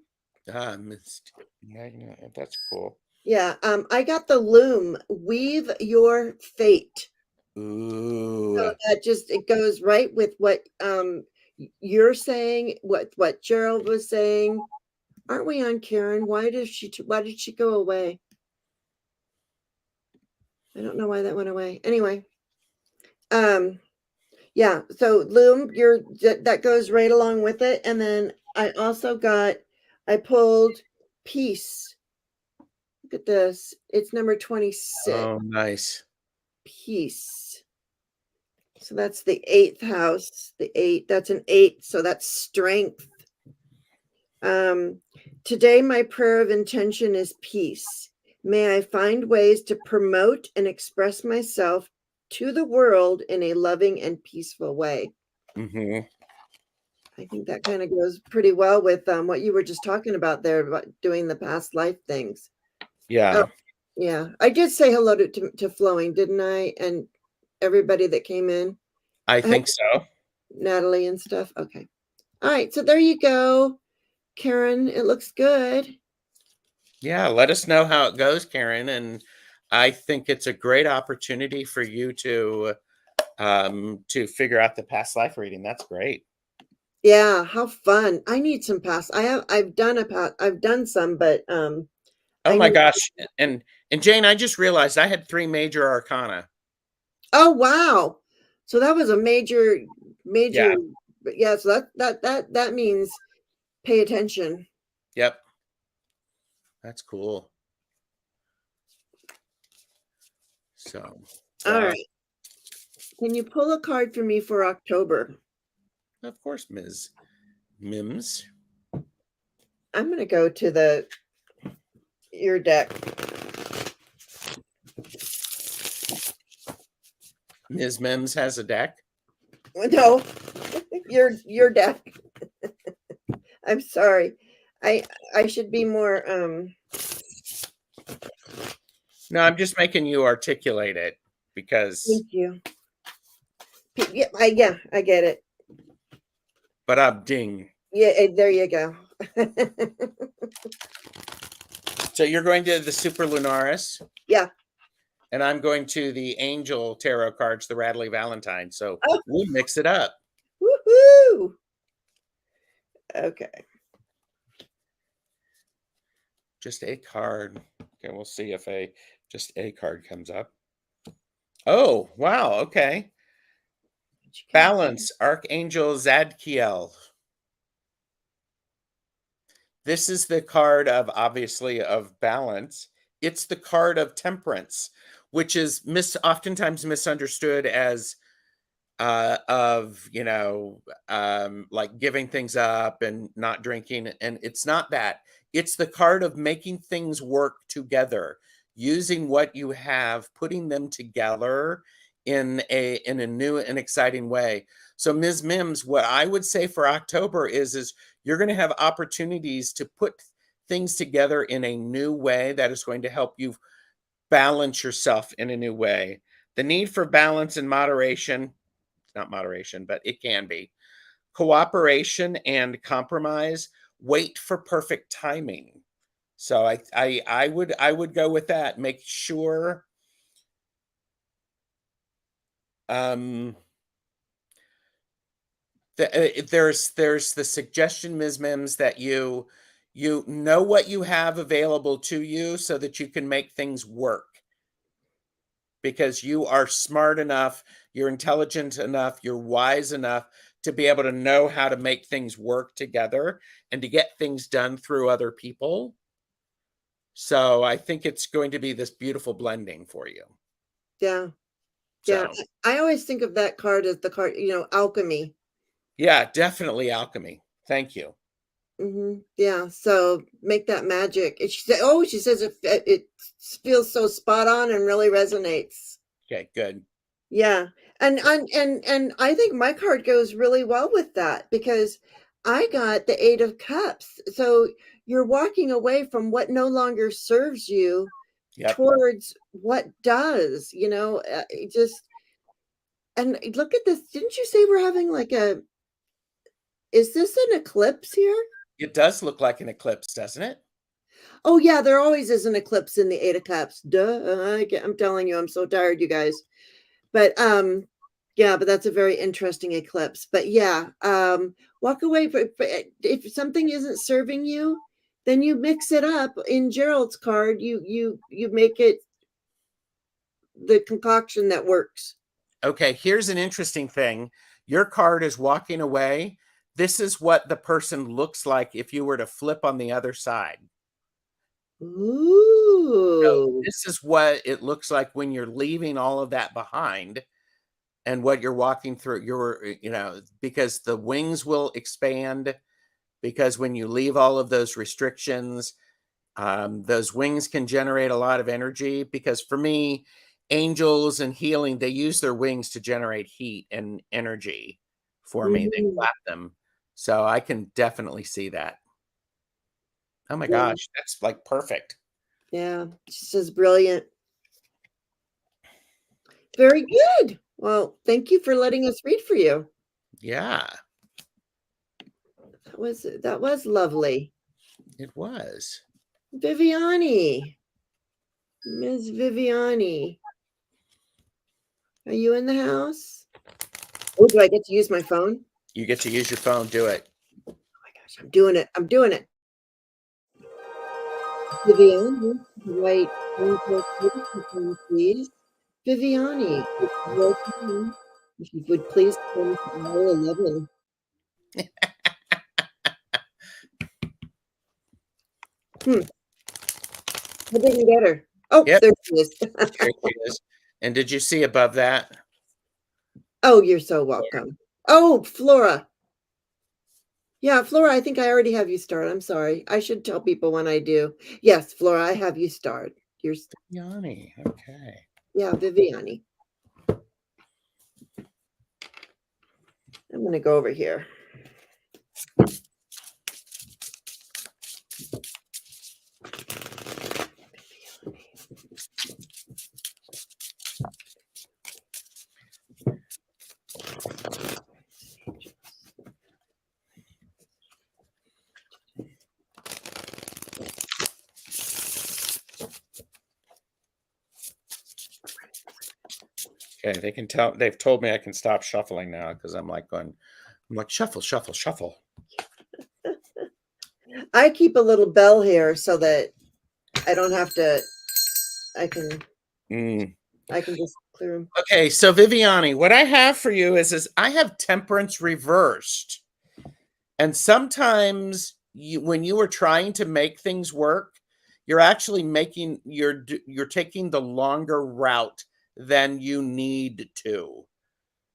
Missed Magnet. That's cool. Yeah, I got the loom, weave your fate. So Ooh. that just it goes right with what you're saying, what Gerald was saying. Aren't we on Karen? Why did she go away? I don't know why that went away. Anyway, um yeah, so loom, that goes right along with it. And then I pulled peace. Look at this. It's number 26. Oh, nice. Peace. So that's the 8th house. The 8, that's an 8, so that's strength. Today my prayer of intention is peace. May I find ways to promote and express myself to the world in a loving and peaceful way. Mm-hmm. I think that kind of goes pretty well with what you were just talking about there about doing the past life things. Oh, Yeah, yeah. I did say hello to Flowing, didn't I? And everybody that came in. I I had think so. Natalie and stuff. Okay. All right. So there you go, Karen. It looks good. Yeah, let us know how it goes, Karen. And I think it's a great opportunity for you to figure out the past life reading. That's great. Yeah, how fun. I need some past. I've done some, but Oh I my need gosh. And Jane, I just realized I had 3 major arcana. Oh wow. So that was a Yeah. major yeah, so that means pay attention. Yep. That's cool. So, All wow. right. Can you pull a card for me for October? Of course, Ms. Mims. I'm going to go to your deck. Ms. Mims has a deck. No, your deck. I'm sorry. I I should be more No, I'm just making you articulate it because, thank you. Yeah, I get it. but I'm ding. Yeah, there you go. So you're going to the Super Lunaris, Yeah. and I'm going to the Angel Tarot cards, the Rattly Valentine. So Oh, we'll mix it up. woohoo. Okay. Just a card. Okay, we'll see if just a card comes up. Oh, wow. Okay. Balance, Archangel Zadkiel. This is the card of obviously of balance. It's the card of temperance, which is oftentimes misunderstood as of like giving things up and not drinking, and it's not that. It's the card of making things work together, using what you have, putting them together in a new and exciting way. So Ms. Mims, what I would say for October is you're going to have opportunities to put things together in a new way that is going to help you balance yourself in a new way. The need for balance and moderation, it's not moderation, but it can be. Cooperation and compromise, wait for perfect timing. So I would go with that. Make sure um there's the suggestion, Ms. Mims, that you know what you have available to you so that you can make things work because you are smart enough, you're intelligent enough, you're wise enough to be able to know how to make things work together and to get things done through other people. So I think it's going to be this beautiful blending for you. Yeah. Yeah. So I always think of that card as the card, alchemy. yeah, definitely alchemy. Thank you. Yeah. So make that magic. And she says it feels so spot on and really resonates. Okay, good. Yeah. And I think my card goes really well with that because I got the 8 of Cups. So you're walking away from what no longer serves you Yep. towards what does, just and look at this. Didn't you say we're having like is this an eclipse here? It does look like an eclipse, doesn't it? Oh yeah, there always is an eclipse in the 8 of Cups. Duh. I'm telling you, I'm so tired, you guys. But yeah, but that's a very interesting eclipse. But yeah, walk away. But if something isn't serving you, then you mix it up. In Gerald's card, you make it the concoction that works. Okay, here's an interesting thing. Your card is walking away. This is what the person looks like if you were to flip on the other side. So Ooh. this is what it looks like when you're leaving all of that behind and what you're walking through. Because the wings will expand because when you leave all of those restrictions, those wings can generate a lot of energy because for me, angels and healing, they use their wings to generate heat and energy for me. They Mhm. flap them. So I can definitely see that. Oh my Yeah, gosh, that's like perfect. yeah. She says brilliant. Very good. Well, thank you for letting us read for you. Yeah, That was lovely. it was. Viviani. Ms. Viviani. Are you in the house? Oh, do I get to use my phone? You get to use your phone, do it. Oh my gosh, I'm doing it. I'm doing it. Viviani, right. Please. Viviani, it's your turn. If you would please come to aisle 11. Hmm, I didn't get her. Oh, Yep, there she is. here she is. And did you see above that? Oh, you're so welcome. Oh, Flora. Yeah, Flora, I think I already have you starred. I'm sorry. I should tell people when I do. Yes, Flora, I have you starred. Yanni. Okay. Yeah, Viviani. I'm gonna go over here. Okay, they can tell. They've told me I can stop shuffling now because I'm like going. I'm like shuffle, shuffle, shuffle. I keep a little bell here so that I don't have to. I can. Mm. I can just clear them. Okay, so Viviani, what I have for you is I have temperance reversed, and sometimes when you are trying to make things work, you're actually you're taking the longer route than you need to.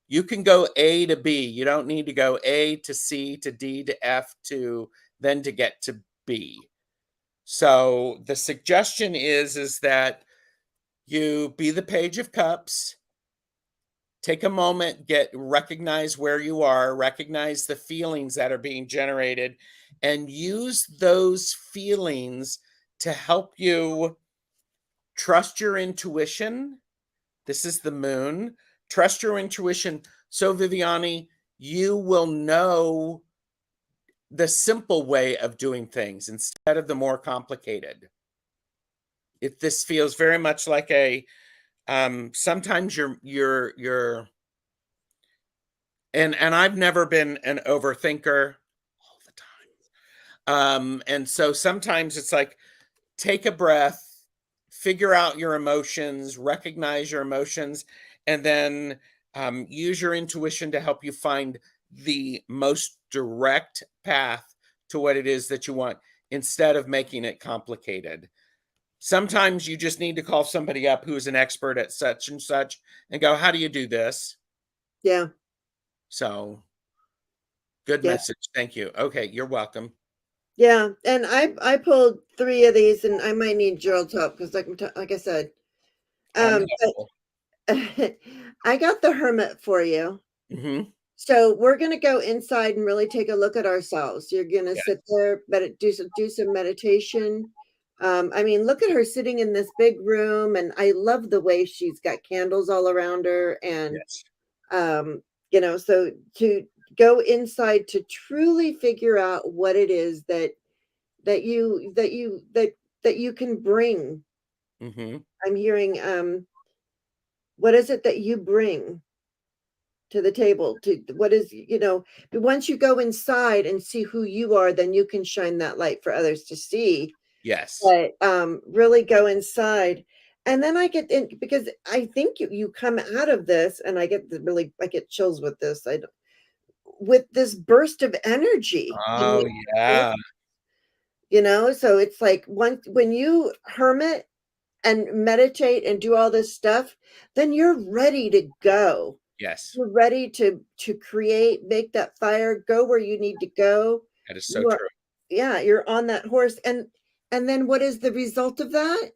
You can go A to B. You don't need to go A to C to D to F to then to get to B. So the suggestion is that you be the Page of Cups take a moment, recognize where you are, recognize the feelings that are being generated, and use those feelings to help you trust your intuition. This is the moon. Trust your intuition. So, Viviani, you will know the simple way of doing things instead of the more complicated. If this feels very much like a sometimes you're and I've never been an overthinker all the time. And so sometimes it's like take a breath, figure out your emotions, recognize your emotions, and then use your intuition to help you find the most direct path to what it is that you want instead of making it complicated. Sometimes you just need to call somebody up who's an expert at such and such and go, how do you do this? Yeah. So good Yeah. message. Thank you. Okay, you're welcome. Yeah. And I pulled 3 of these, and I might need Gerald's help because, like I said, I'm but helpful. I got the Hermit for you. Mm-hmm. So we're going to go inside and really take a look at ourselves. You're going to Yeah. sit there, do some meditation. I mean, look at her sitting in this big room, and I love the way she's got candles all around her, and Yes. so to go inside to truly figure out what it is that you can bring. Mm-hmm. I'm hearing what is it that you bring to the table? To what is, once you go inside and see who you are, then you can shine that light for others to see. Yes. But really go inside. And then I get in, because I think you come out of this, and I get chills with this. I don't, with this burst of energy. Oh, yeah. So it's like when you hermit and meditate and do all this stuff, then you're ready to go. Yes. You're ready to create, make that fire, go where you need to go. That is so You are, true. yeah, you're on that horse. And then what is the result of that?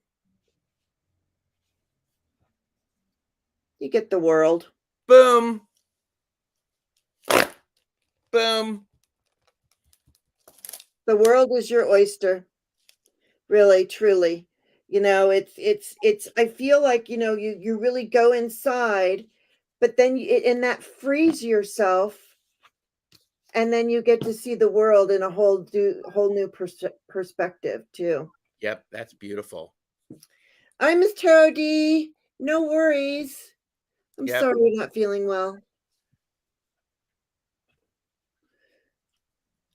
You get the world. Boom. Boom. The world is your oyster. Really, truly. It's I feel like, you really go inside, but then and that frees yourself, and then you get to see the world in a whole new perspective too. Yep. That's beautiful. I Miss Tarot D. No worries. I'm Yep. sorry you're not feeling well.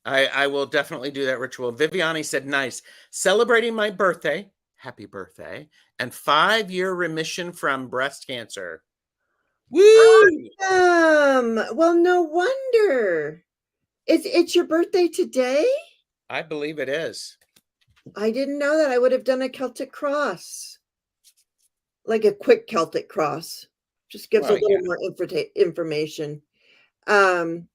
I will definitely do that ritual. Viviani said, nice. Celebrating my birthday. Happy birthday. And 5-year remission from breast cancer. Woo! Well, no wonder. It's your birthday today? I believe it is. I didn't know that. I would have done a Celtic cross. Like a quick Celtic cross. Just gives a Well, little yeah. more information. Um,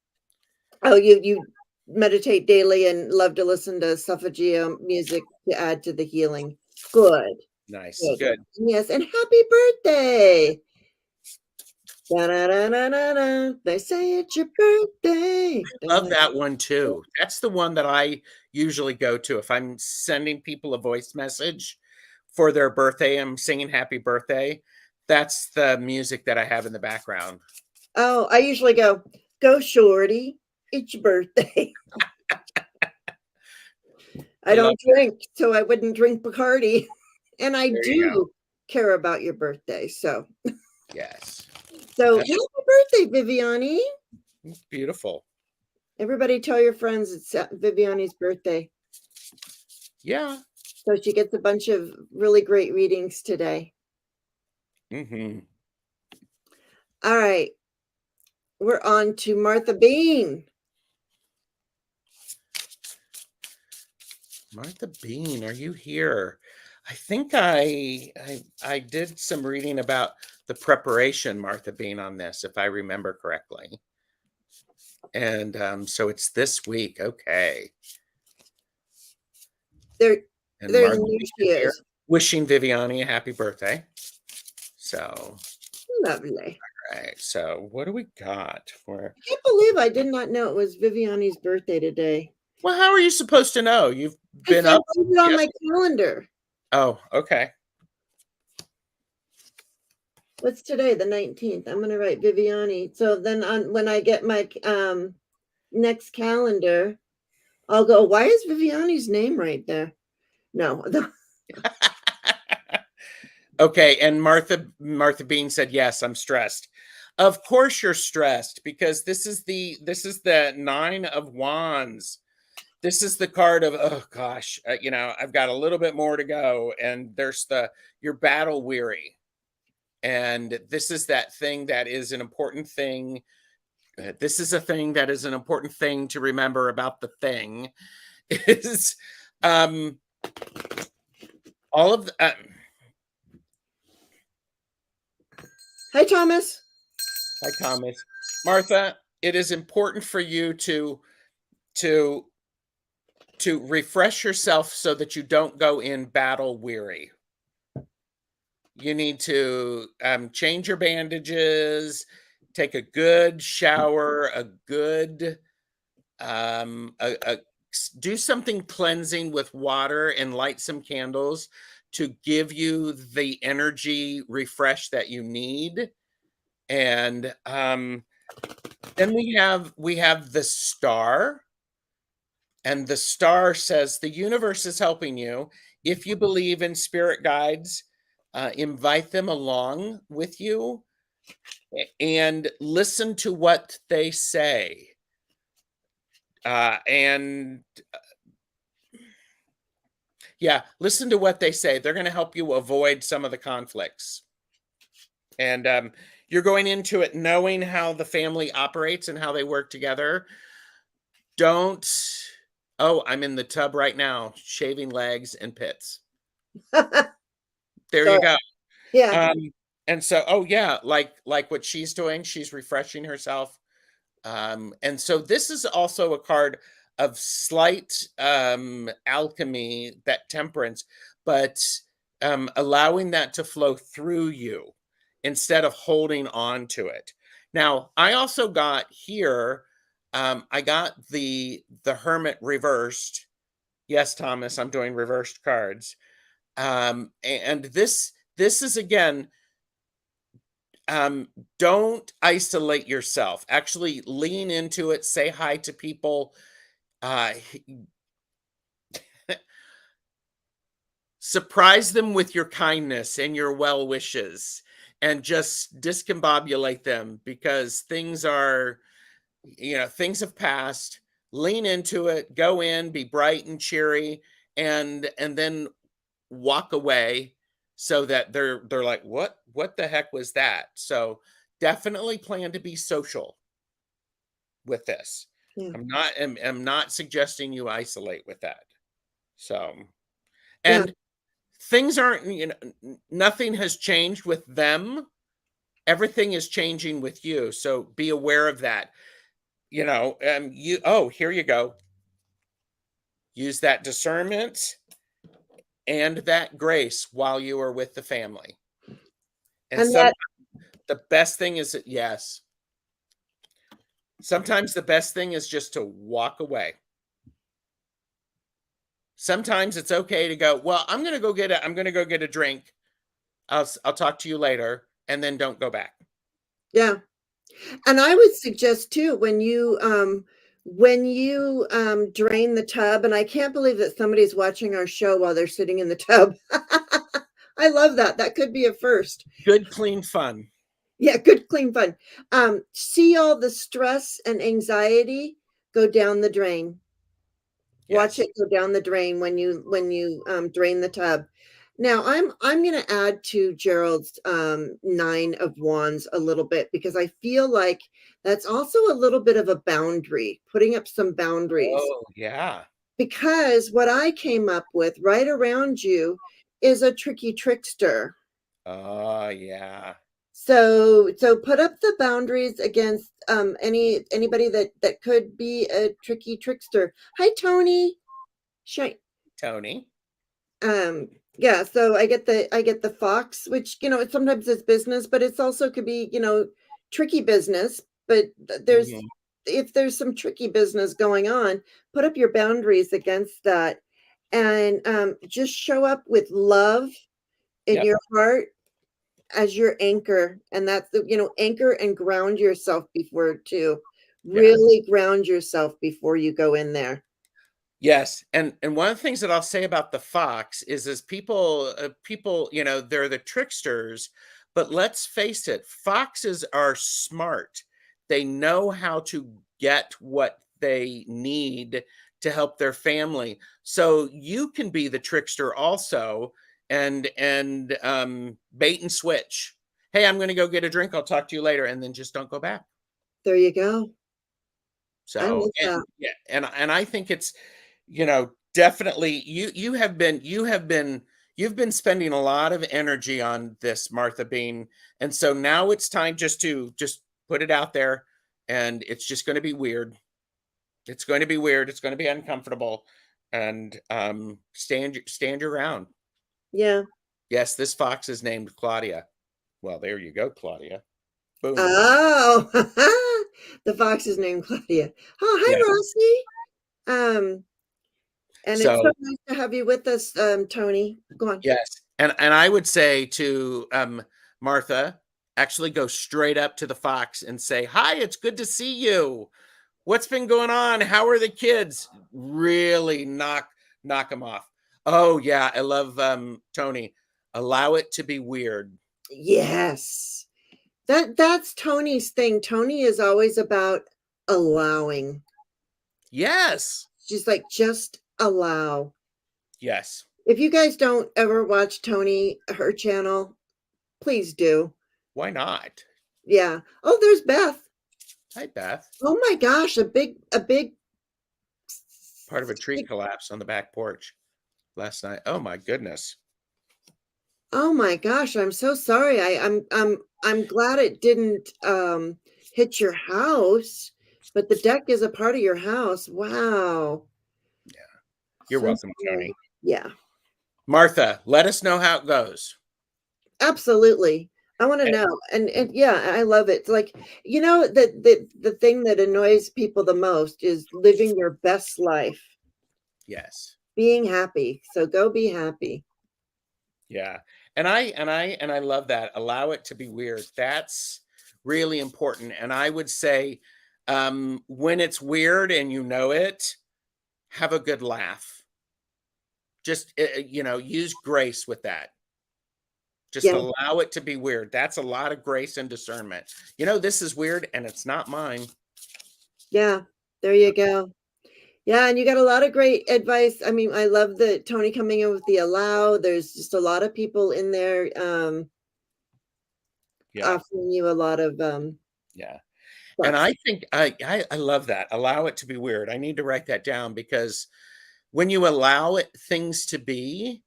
oh, you meditate daily and love to listen to Suffragio music to add to the healing. Good. Nice. Good. Good. Yes, and happy birthday. Da-da-da-da-da-da. They say it's your birthday. Love that one too. That's the one that I usually go to if I'm sending people a voice message for their birthday. I'm singing happy birthday. That's the music that I have in the background. Oh, I usually go shorty. It's your birthday. I I love don't drink, so I wouldn't drink Bacardi. And I There you go. do care about your birthday. So Yes. happy birthday, Viviani. Beautiful. Everybody tell your friends it's Viviani's birthday. Yeah. So she gets a bunch of really great readings today. Mm-hmm. All right. We're on to Martha Bean. Martha Bean, are you here? I think I did some reading about the preparation, Martha Bean, on this, if I remember correctly. And so it's this week. Okay. And There's Martha new Bean she is here, is. wishing Viviani a happy birthday. So Lovely. right. So what do we got for? I can't believe I did not know it was Viviani's birthday today. Well, how are you supposed to know? You've Because been I up. wrote it on Yes. my calendar. Oh, okay. What's today? The 19th. I'm gonna write Viviani. So then on when I get my next calendar, I'll go, why is Viviani's name right there? No. Okay, and Martha Bean said, "Yes, I'm stressed." Of course you're stressed because this is the 9 of wands. This is the card of, oh gosh, I've got a little bit more to go, and there's you're battle weary. And this is that thing that is an important thing. This is a thing that is an important thing to remember about the thing is um all of the, Hi, Thomas. hi Thomas. Martha, it is important for you to refresh yourself so that you don't go in battle weary. You need to change your bandages, take a good shower, a good do something cleansing with water and light some candles to give you the energy refresh that you need. And then we have the star, and the star says the universe is helping you. If you believe in spirit guides, invite them along with you and listen to what they say. And yeah, listen to what they say. They're going to help you avoid some of the conflicts. And you're going into it knowing how the family operates and how they work together. Don't, oh, I'm in the tub right now, shaving legs and pits. There So you go. yeah. And so, oh yeah, like what she's doing, she's refreshing herself. And so this is also a card of slight alchemy, that temperance, but allowing that to flow through you instead of holding on to it. Now, I also got here, I got the Hermit reversed. Yes, Thomas, I'm doing reversed cards. And this is again, don't isolate yourself. Actually lean into it, say hi to people, uh surprise them with your kindness and your well wishes, and just discombobulate them because things have passed. Lean into it, go in, be bright and cheery, and then walk away so that they're like, what the heck was that? So definitely plan to be social with this. Yeah. I'm not suggesting you isolate with that. So, Yeah. and things aren't, nothing has changed with them. Everything is changing with you. So be aware of that. Here you go. Use that discernment and that grace while you are with the family. And And that the best thing is that, yes, sometimes the best thing is just to walk away. Sometimes it's okay to go, well, I'm going to go get a drink. I'll talk to you later, and then don't go back. yeah. And I would suggest too, when you drain the tub, and I can't believe that somebody's watching our show while they're sitting in the tub. I love that. That could be a first. Good, clean fun. Yeah, good, clean fun. See all the stress and anxiety go down the drain. Watch Yes. it go down the drain when you drain the tub. Now I'm going to add to Gerald's 9 of wands a little bit because I feel like that's also a little bit of a boundary, putting up some boundaries. Oh, yeah. Because what I came up with right around you is a tricky trickster. Oh, yeah. So put up the boundaries against anybody that could be a tricky trickster. Hi Tony. Shi Tony. um yeah, so I get the fox, which sometimes it's business, but it's also could be tricky business, but Mhm. if there's some tricky business going on, put up your boundaries against that, and just show up with love in Yep. your heart as your anchor. And that's the, anchor and ground yourself before too. Yeah. Really ground yourself before you go in there. Yes, and one of the things that I'll say about the fox is people, they're the tricksters, but let's face it, foxes are smart. They know how to get what they need to help their family. So you can be the trickster also and bait and switch. Hey, I'm going to go get a drink. I'll talk to you later, and then just don't go back. There you go. I So, love that. yeah, and I think it's, definitely you've been spending a lot of energy on this, Martha Bean, and so now it's time just put it out there, and it's just going to be weird. It's going to be weird. It's going to be uncomfortable, and stand your ground. Yeah. Yes, this fox is named Claudia. Well, there you go, Claudia. Boom. Oh, the fox is named Claudia. Oh, Yeah. hi, Rossi. And it's so So nice to have you with us, Tony. Go on. yes, and I would say to, Martha, actually go straight up to the fox and say, "Hi, it's good to see you. What's been going on? How are the kids?" Really knock them off. Oh, yeah, I love, Tony. Allow it to be weird. Yes. That's Tony's thing. Tony is always about allowing. Yes. She's like, just allow. Yes. If you guys don't ever watch Tony, her channel, please do. Why not? Yeah. Oh, there's Beth. Hi, Beth. Oh my gosh, a big Part of a tree collapsed on the back porch last night. Oh my goodness. oh my gosh, I'm so sorry. I'm glad it didn't hit your house, but the deck is a part of your house. Wow. You're So welcome, sorry. Tony. Yeah, Martha, let us know how it goes. absolutely. I want to Eh, know. And yeah, I love it. It's like, the thing that annoys people the most is living your best life, yes. being happy. So go be happy. Yeah. And I love that. Allow it to be weird. That's really important. And I would say when it's weird and you know it, have a good laugh. Just use grace with that. Just Yeah, allow it to be weird. That's a lot of grace and discernment. This is weird and it's not mine. yeah. There you go. Yeah, and you got a lot of great advice. I mean, I love the Tony coming in with the allow. There's just a lot of people in there Yeah. offering you a lot of Yeah. And stuff. I think I love that. Allow it to be weird. I need to write that down because when you allow things to be,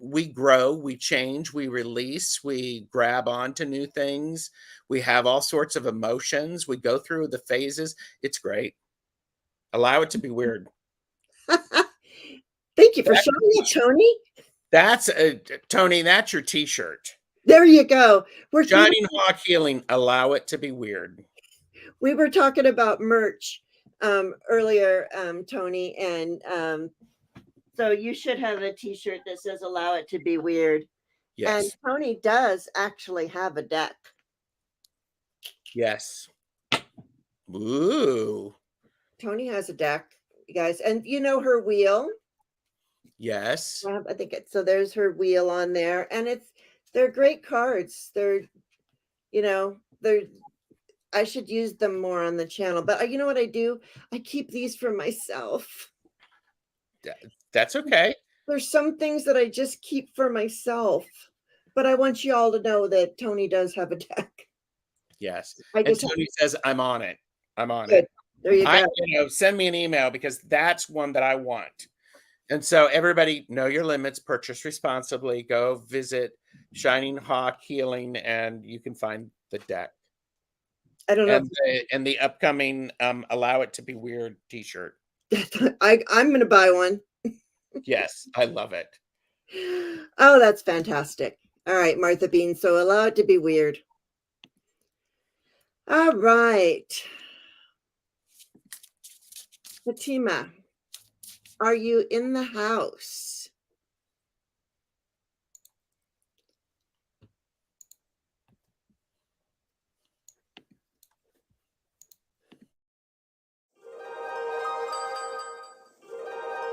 we grow, we change, we release, we grab onto new things. We have all sorts of emotions. We go through the phases. It's great. Allow it to be weird. Thank you for That's showing up, Tony. that's Tony, that's your t-shirt. There you go. Shining Hawk Healing, allow it to be weird. We were talking about merch earlier, Tony, and so you should have a T-shirt that says "Allow it to be weird." And Yes. Tony does actually have a deck. Yes. Ooh. Tony has a deck, you guys, and you know her wheel. Yes. I think it's so. There's her wheel on there, and they're great cards. They're. I should use them more on the channel, but you know what I do? I keep these for myself. That's okay. There's some things that I just keep for myself, but I want you all to know that Tony does have a deck. Yes. I And just have Tony says, I'm on it. I'm on good. it. There you go. Send me an email because that's one that I want. And so everybody know your limits, purchase responsibly, go visit Shining Hawk Healing and you can find the deck I don't know and the upcoming Allow It to Be Weird t-shirt. if I'm going to buy one. Yes, I love it. Oh, that's fantastic. All right, Martha Bean. So allow it to be weird. All right. Fatima, are you in the house?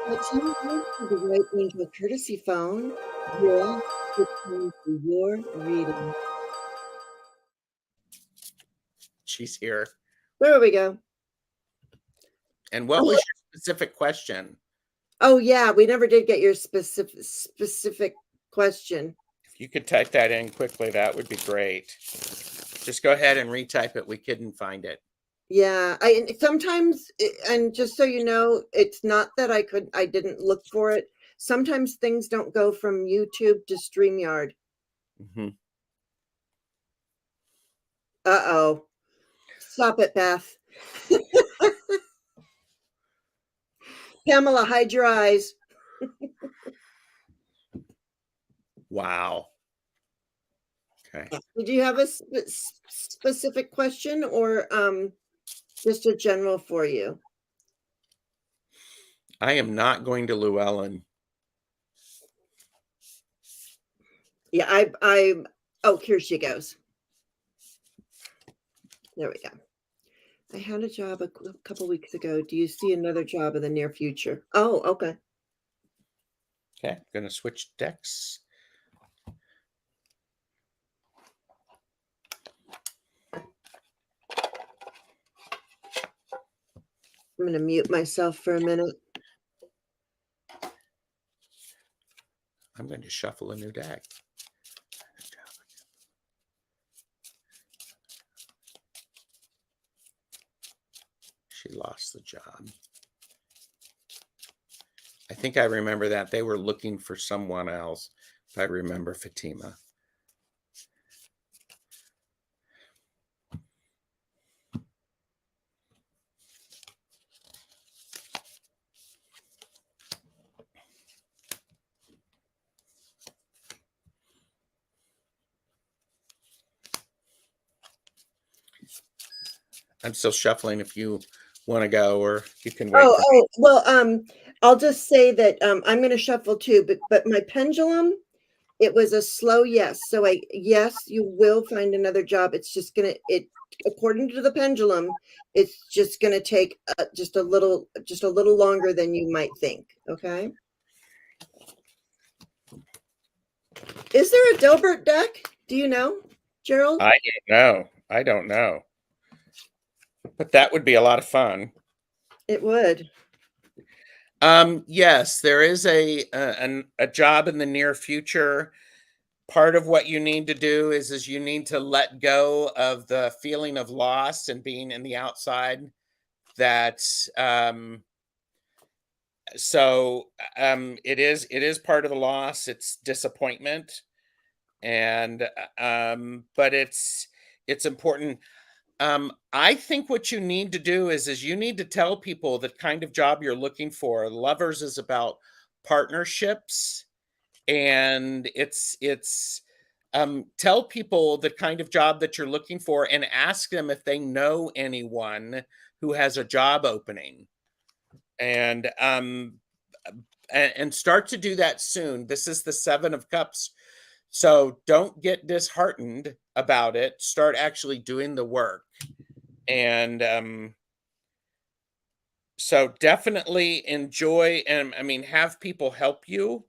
Fatima, to the Right Angel Courtesy Phone. You're listening to your reading. She's here. There we go. And what was your specific question? Oh yeah, we never did get your specific question. If you could type that in quickly, that would be great. Just go ahead and retype it. We couldn't find it. Yeah, I sometimes, and just so you know, it's not that I didn't look for it. Sometimes things don't go from YouTube to StreamYard. Mm-hmm. Uh-oh. Stop it, Beth. Pamela, hide your eyes. Wow. Okay. Did you have a specific question or just a general for you? I am not going to Llewellyn. Yeah, oh, here she goes. There we go. I had a job a couple weeks ago. Do you see another job in the near future? Oh, okay. Okay, I'm going to switch decks. I'm going to mute myself for a minute. I'm going to shuffle a new deck. She lost the job. I think I remember that. They were looking for someone else, if I remember Fatima. I'm still shuffling if you want to go, or you can wait for me. Well, I'll just say that I'm going to shuffle too, but my pendulum, it was a slow yes. So yes, you will find another job. It's just going to according to the pendulum, it's just going to take just a little longer than you might think. Okay. Is there a Dilbert deck? Do you know, Gerald? I don't know. I don't know. But that would be a lot of fun. It would. Yes, there is a job in the near future. Part of what you need to do is you need to let go of the feeling of loss and being in the outside. That so it is part of the loss. It's disappointment, and but it's important. I think what you need to do is you need to tell people the kind of job you're looking for. Lovers is about partnerships, and it's tell people the kind of job that you're looking for and ask them if they know anyone who has a job opening, and start to do that soon. This is the 7 of Cups, so don't get disheartened about it. Start actually doing the work. And so definitely enjoy, and I mean, have people help you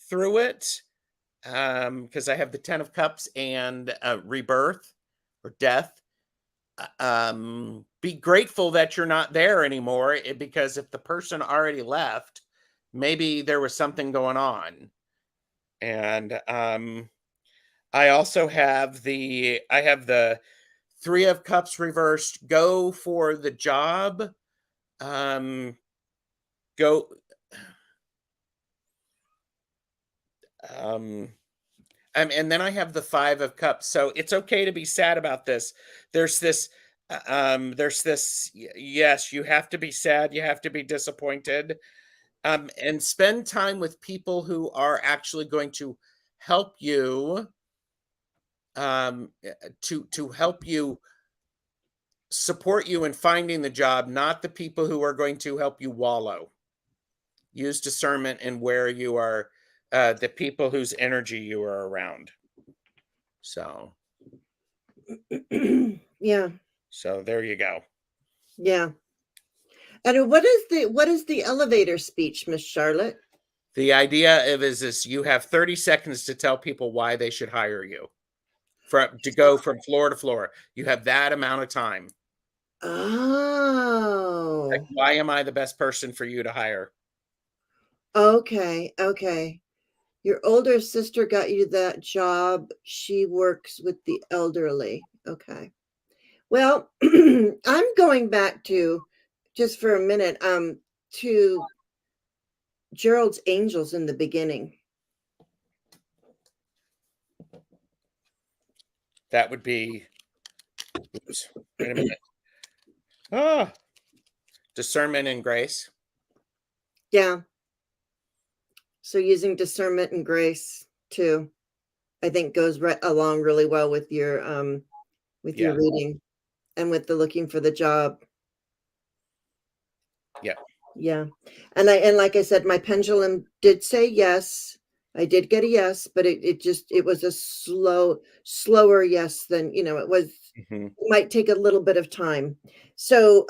through it, because I have the 10 of Cups and rebirth or death. Be grateful that you're not there anymore, because if the person already left, maybe there was something going on. And I also have the 3 of Cups reversed. Go for the job. Go. And then I have the 5 of Cups. So it's okay to be sad about this. There's this. Yes, you have to be sad. You have to be disappointed. And spend time with people who are actually going to help you. To help you support you in finding the job, not the people who are going to help you wallow. Use discernment in where you are, the people whose energy you are around. So, Yeah. so there you go. Yeah. And what is the elevator speech, Miss Charlotte? The idea of is this: you have 30 seconds to tell people why they should hire you. To go from floor to floor, you have that amount of time. Like, Oh. why am I the best person for you to hire? Okay. Okay. Your older sister got you that job. She works with the elderly. Okay. Well, I'm going back to just for a minute to Gerald's angels in the beginning. That would be, oops, wait a minute. Ah, discernment and grace. Yeah. So using discernment and grace too, I think goes right along really well with your Yeah. reading and with the looking for the job. Yeah. Yeah. And like I said, my pendulum did say yes. I did get a yes, but it was a slower yes than, it was, Hmm. it might take a little bit of time. So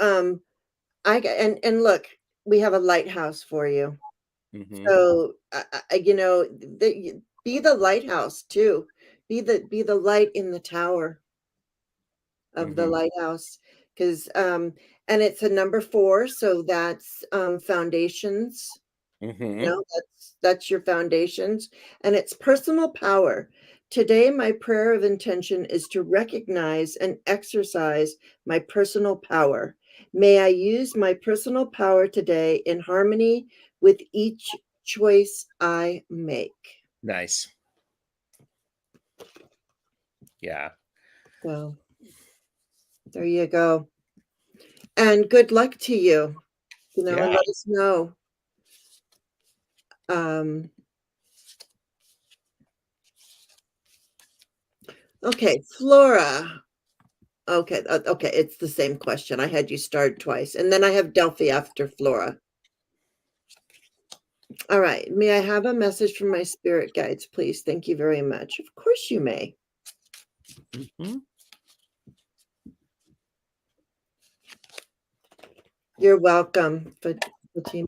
and look, we have a lighthouse for you. Hmm. So be the lighthouse too. Be the light in the tower of the Hmm. lighthouse, because and it's a number 4, so that's foundations. Hmm. That's your foundations, and it's personal power. Today, my prayer of intention is to recognize and exercise my personal power. May I use my personal power today in harmony with each choice I make. Nice. Yeah. So there you go. And good luck to you, and Yeah. let us know. Um, okay, Flora. Okay, okay, it's the same question. I had you starred twice, and then I have Delphi after Flora. All right. May I have a message from my spirit guides, please? Thank you very much. Of course you may. Hmm. You're welcome, Fatima.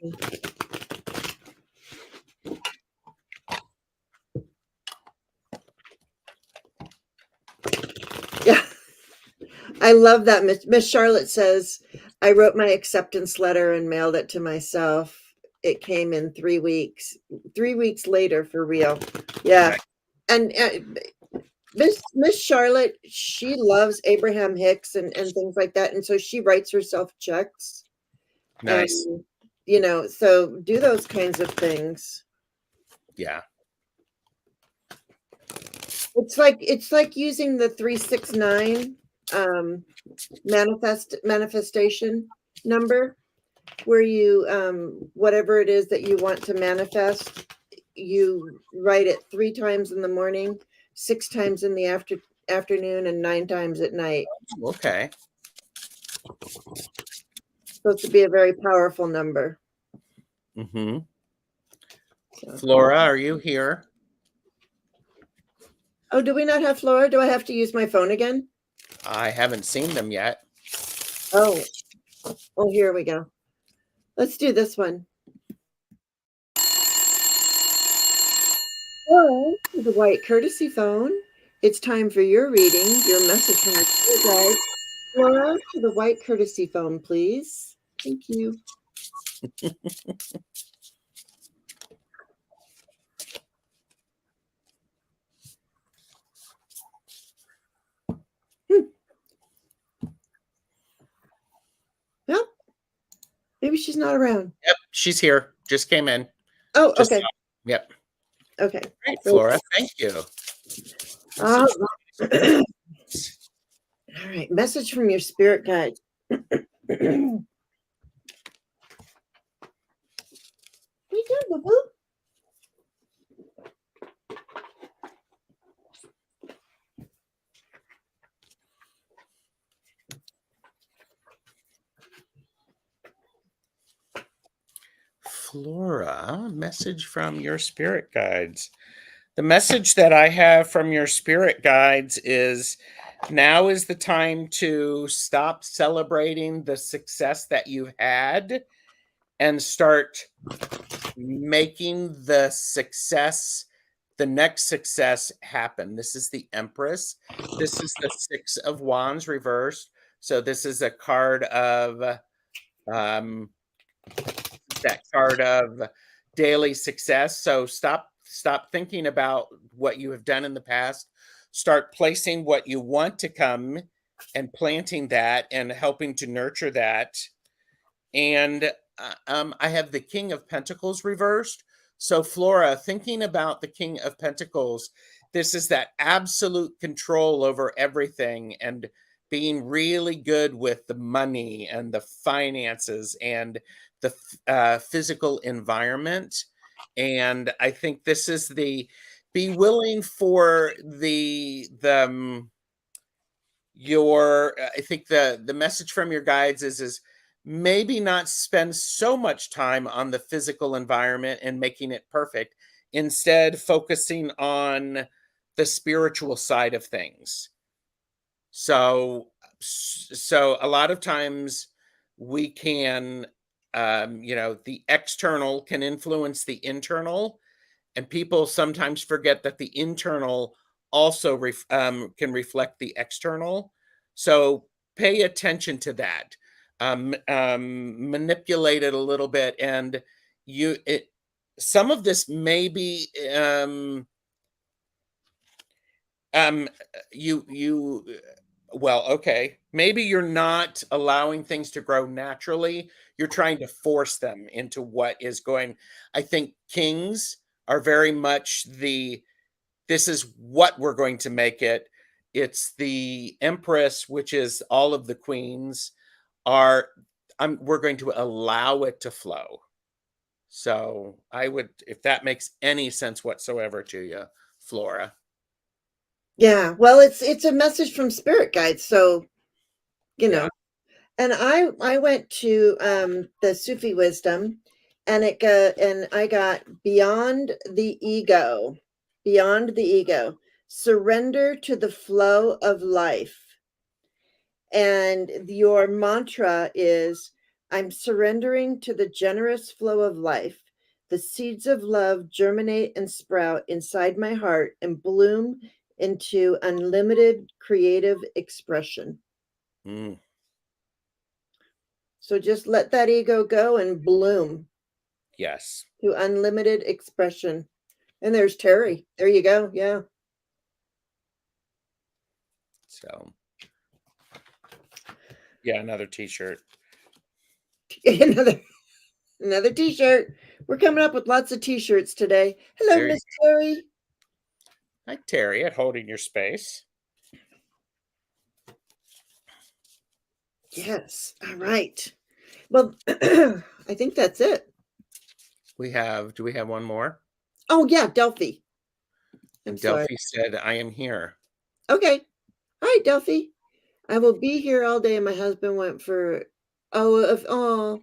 Yeah, I love that. Miss Charlotte says, I wrote my acceptance letter and mailed it to myself. It came in 3 weeks. 3 weeks later, for real. Yeah. Nice. And Miss Charlotte, she loves Abraham Hicks and things like that, and so she writes herself checks. And Nice. so do those kinds of things. Yeah. It's like using the 369 manifestation number, where you whatever it is that you want to manifest, you write it 3 times in the morning, 6 times in the afternoon, and 9 times at night. Okay. Supposed to be a very powerful number. Hmm. So. Flora, are you here? Oh, do we not have Flora? Do I have to use my phone again? I haven't seen them yet. Oh, here we go. Let's do this one. Flora, to the white courtesy phone. It's time for your reading, your message from the spirit guide. Flora, to the white courtesy phone, please. Thank you. Well, maybe she's not around. Yep, she's here. Just came in. Oh, Just okay. Yep. Okay. Great, Flora. Thank you. All right. Message from your spirit guide. We do, boo-boo. Flora, message from your spirit guides. The message that I have from your spirit guides is now is the time to stop celebrating the success that you've had and start making the next success happen. This is the Empress. This is the Six of Wands reversed. So this is a card of um, that card of daily success. So stop thinking about what you have done in the past. Start placing what you want to come and planting that and helping to nurture that. And I have the King of Pentacles reversed. So Flora, thinking about the King of Pentacles, this is that absolute control over everything and being really good with the money and the finances and the physical environment. And I think this is the be willing for your I think the message from your guides is maybe not spend so much time on the physical environment and making it perfect, instead focusing on the spiritual side of things. So a lot of times we can the external can influence the internal, and people sometimes forget that the internal also can reflect the external. So pay attention to that. Manipulate it a little bit, and some of this may be you well, okay, maybe you're not allowing things to grow naturally. You're trying to force them into what is going. I think kings are very much this is what we're going to make it. It's the Empress, which is all of the queens are we're going to allow it to flow. So I would, if that makes any sense whatsoever to you, Flora. Yeah, well, it's a message from spirit guides, so you know. Yeah. And I went to the Sufi wisdom, and I got beyond the ego, surrender to the flow of life. And your mantra is, I'm surrendering to the generous flow of life. The seeds of love germinate and sprout inside my heart and bloom into unlimited creative expression. Mm, So just let that ego go and bloom yes. to unlimited expression. And there's Terry. There you go. Yeah. So yeah, another t-shirt. another t-shirt. We're coming up with lots of t-shirts today. Hello, There you Miss Terry. Hi, Terry, at holding your space. Yes. All right. Well, I think that's it. Do we have one more? Oh, yeah, Delphi. I'm And sorry. Delphi said, I am here. Okay. Hi, Delphi. I will be here all day. And my husband went for, oh.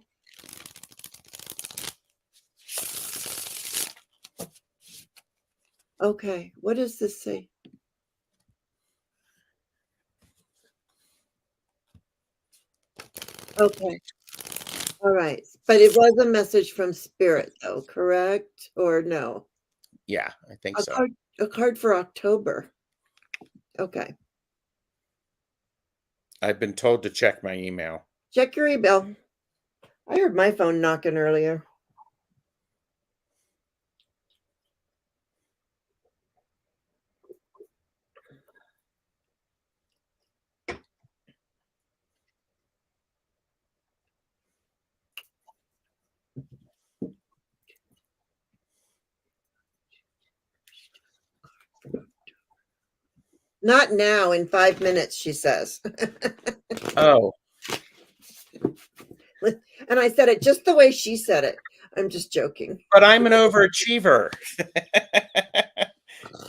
Okay. What does this say? Okay. All right. But it was a message from spirit, though, correct? Or no? Yeah, I think A so. card for October. Okay. I've been told to check my email. Check your email. I heard my phone knocking earlier. Not now, in 5 minutes, she says. Oh, And I said it just the way she said it. I'm just joking. but I'm an overachiever.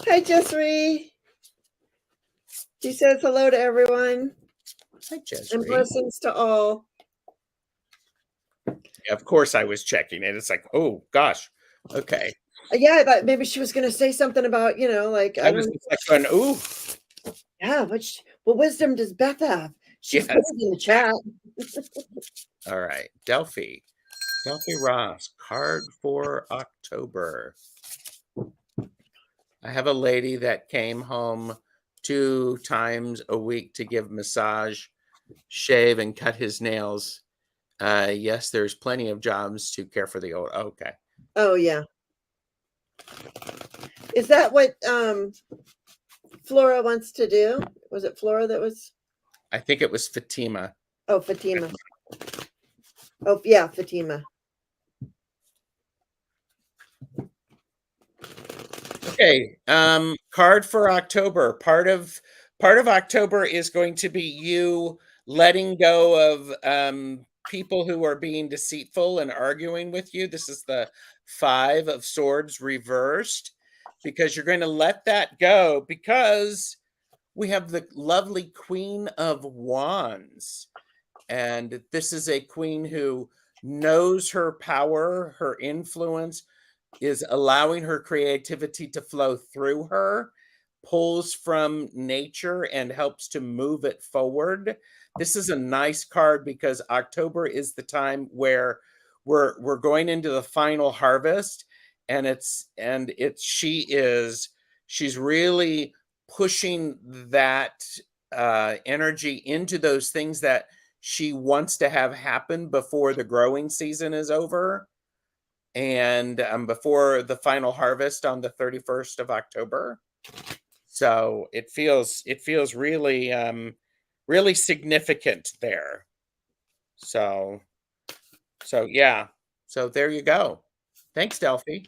Hi, Jessry. She says hello to everyone Hi, and Jesri. blessings to all. Of course I was checking it. It's like, oh gosh. Okay. Yeah, I thought maybe she was going to say something about, like, I I was don't know. just like going, ooh, Yeah, what wisdom does Beth have? She put yes. it in the chat. All right. Delphi. Delphi Ross, card for October. I have a lady that came home 2 times a week to give massage, shave, and cut his nails. Yes, there's plenty of jobs to care for the old. Okay. Oh yeah. Is that what Flora wants to do? Was it Flora that was? I think it was Fatima. Oh, Fatima. Oh yeah, Fatima. Okay. Card for October. Part of October is going to be you letting go of people who are being deceitful and arguing with you. This is the 5 of Swords reversed, because you're going to let that go, because we have the lovely Queen of Wands. And this is a queen who knows her power, her influence, is allowing her creativity to flow through her, pulls from nature and helps to move it forward. This is a nice card because October is the time where we're going into the final harvest, and she's really pushing that energy into those things that she wants to have happen before the growing season is over, and before the final harvest on the 31st of October. So it feels really really significant there. So yeah. So there you go. Thanks, Delphi.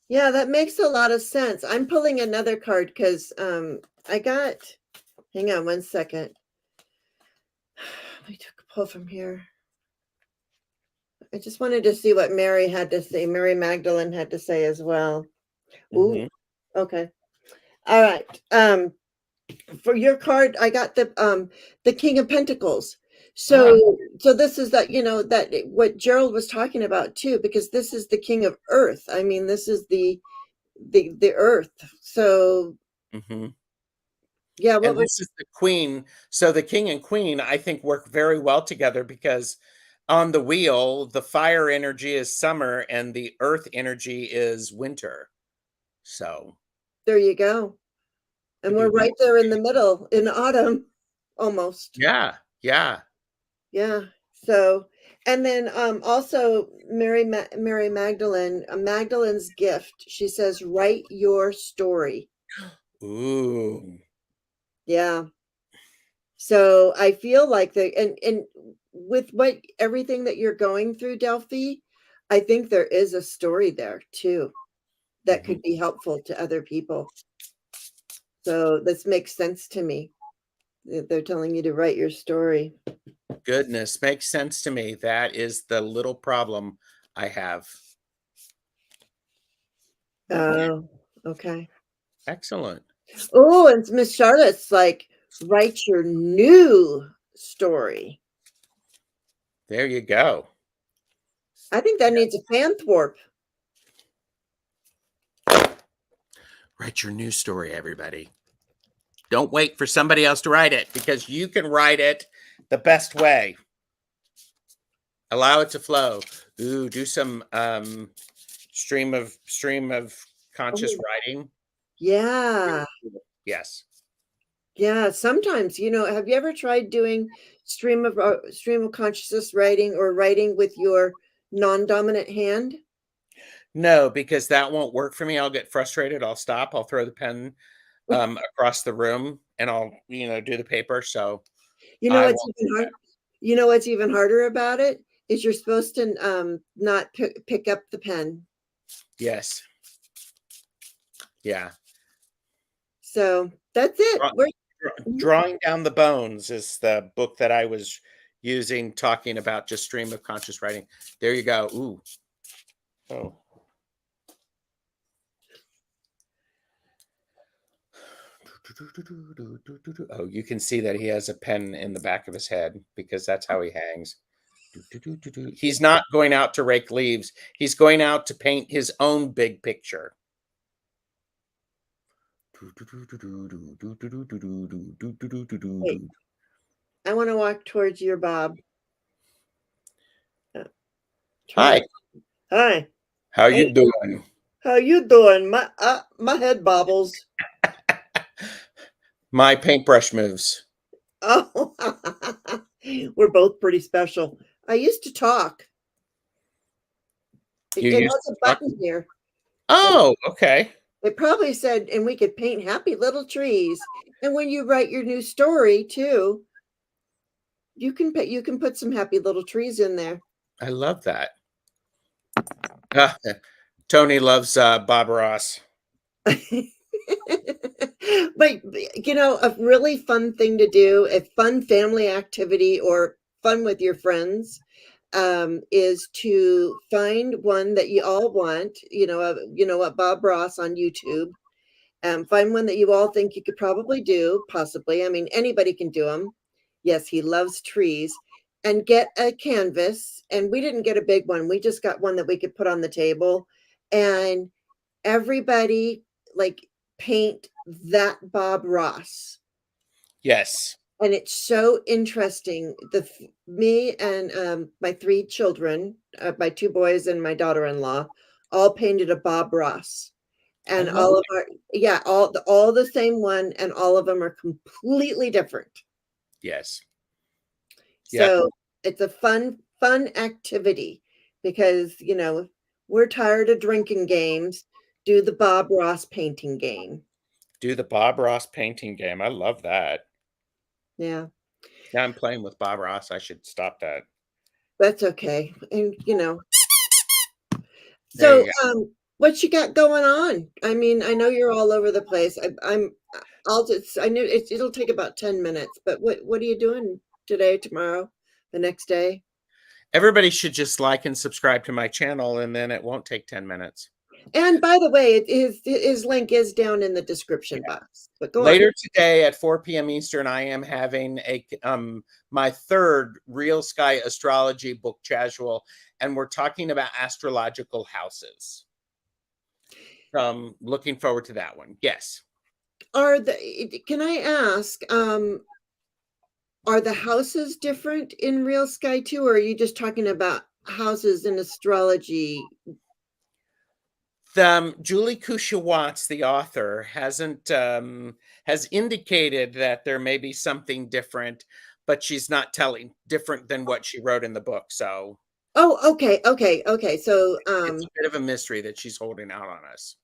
Yeah, that makes a lot of sense. I'm pulling another card because I got. Hang on one second. Let me take a pull from here. I just wanted to see what Mary had to say. Mary Magdalene had to say as well. Ooh, Mhm. okay. All right. For your card, I got the King of Pentacles. Ah, So this is that, that what Gerald was talking about too, because this is the King of Earth. I mean, this is the earth. So mhm. yeah, what And was this is the queen. So the king and queen, I think, work very well together, because on the wheel, the fire energy is summer and the earth energy is winter. So there you go. And could be we're one. right there in the middle in autumn almost. Yeah, yeah. Yeah. So, and then also Mary Magdalene, Magdalene's gift. She says, "Write your story." Ooh. Yeah. So I feel like and with what everything that you're going through, Delphi, I think there is a story there too that Mhm. could be helpful to other people. So this makes sense to me. They're telling you to write your story. Goodness, makes sense to me. That is the little problem I have. Yeah, Oh, okay. excellent. Oh, and Miss Charlotte's like, write your new story. There you go. I think that needs a fan thwarp. Write your news story, everybody. Don't wait for somebody else to write it, because you can write it the best way. Allow it to flow. Ooh, do some stream of conscious Oh, writing. yeah. Yes. Yeah. Sometimes, have you ever tried doing stream of consciousness writing or writing with your non-dominant hand? No, because that won't work for me. I'll get frustrated. I'll stop. I'll throw the pen across the room, and I'll do the paper. So You know I what's won't even do hard? that. You know what's even harder about it is you're supposed to not pick up the pen. Yes. Yeah. So that's it. Draw- We're Drawing Down the Bones is the book that I was using, talking about just stream of conscious writing. There you go. Ooh. Oh. Oh, you can see that he has a pen in the back of his head, because that's how he hangs. He's not going out to rake leaves. He's going out to paint his own big picture. Wait, I want to walk towards your Bob. Hi, Hi. how Hey, you doing? how you doing? My head bobbles. My paintbrush moves. Oh, we're both pretty special. I used to talk. You It used has a to talk? button here. Oh, okay. It probably said, and we could paint happy little trees. And when you write your new story too, you can put some happy little trees in there. I love that. Ah, Tony loves Bob Ross. But a really fun thing to do, a fun family activity or fun with your friends, is to find one that you all want. What Bob Ross on YouTube. Find one that you all think you could probably do, possibly. I mean, anybody can do them. Yes, he loves trees. And get a canvas. And we didn't get a big one. We just got one that we could put on the table. And everybody like paint that Bob Ross. Yes. And it's so interesting. Me and my three children, my two boys and my daughter-in-law, all painted a Bob Ross. I And love all of our, yeah, all the same one, and all of them are completely different. Yes. Yep. So it's a fun activity because, we're tired of drinking games. Do the Bob Ross painting game. Do the Bob Ross painting game. I love that. Yeah, Yeah, I'm playing with Bob Ross. I should stop that. that's okay. And, There so you go. what you got going on? I mean, I know you're all over the place. I knew it'll take about 10 minutes, but what are you doing today, tomorrow, the next day? Everybody should just like and subscribe to my channel, and then it won't take 10 minutes. And by the way, his link is down in the description Yeah. box. But go on. Later today at 4 p.m. Eastern, I am having my third Real Sky Astrology book casual, and we're talking about astrological houses. Looking forward to that one. Yes. Can I ask, are the houses different in Real Sky too, or are you just talking about houses in astrology? Julie Kushawatz, the author, has indicated that there may be something different, but she's not telling different than what she wrote in the book. So Oh, okay. So, it's a bit of a mystery that she's holding out on us.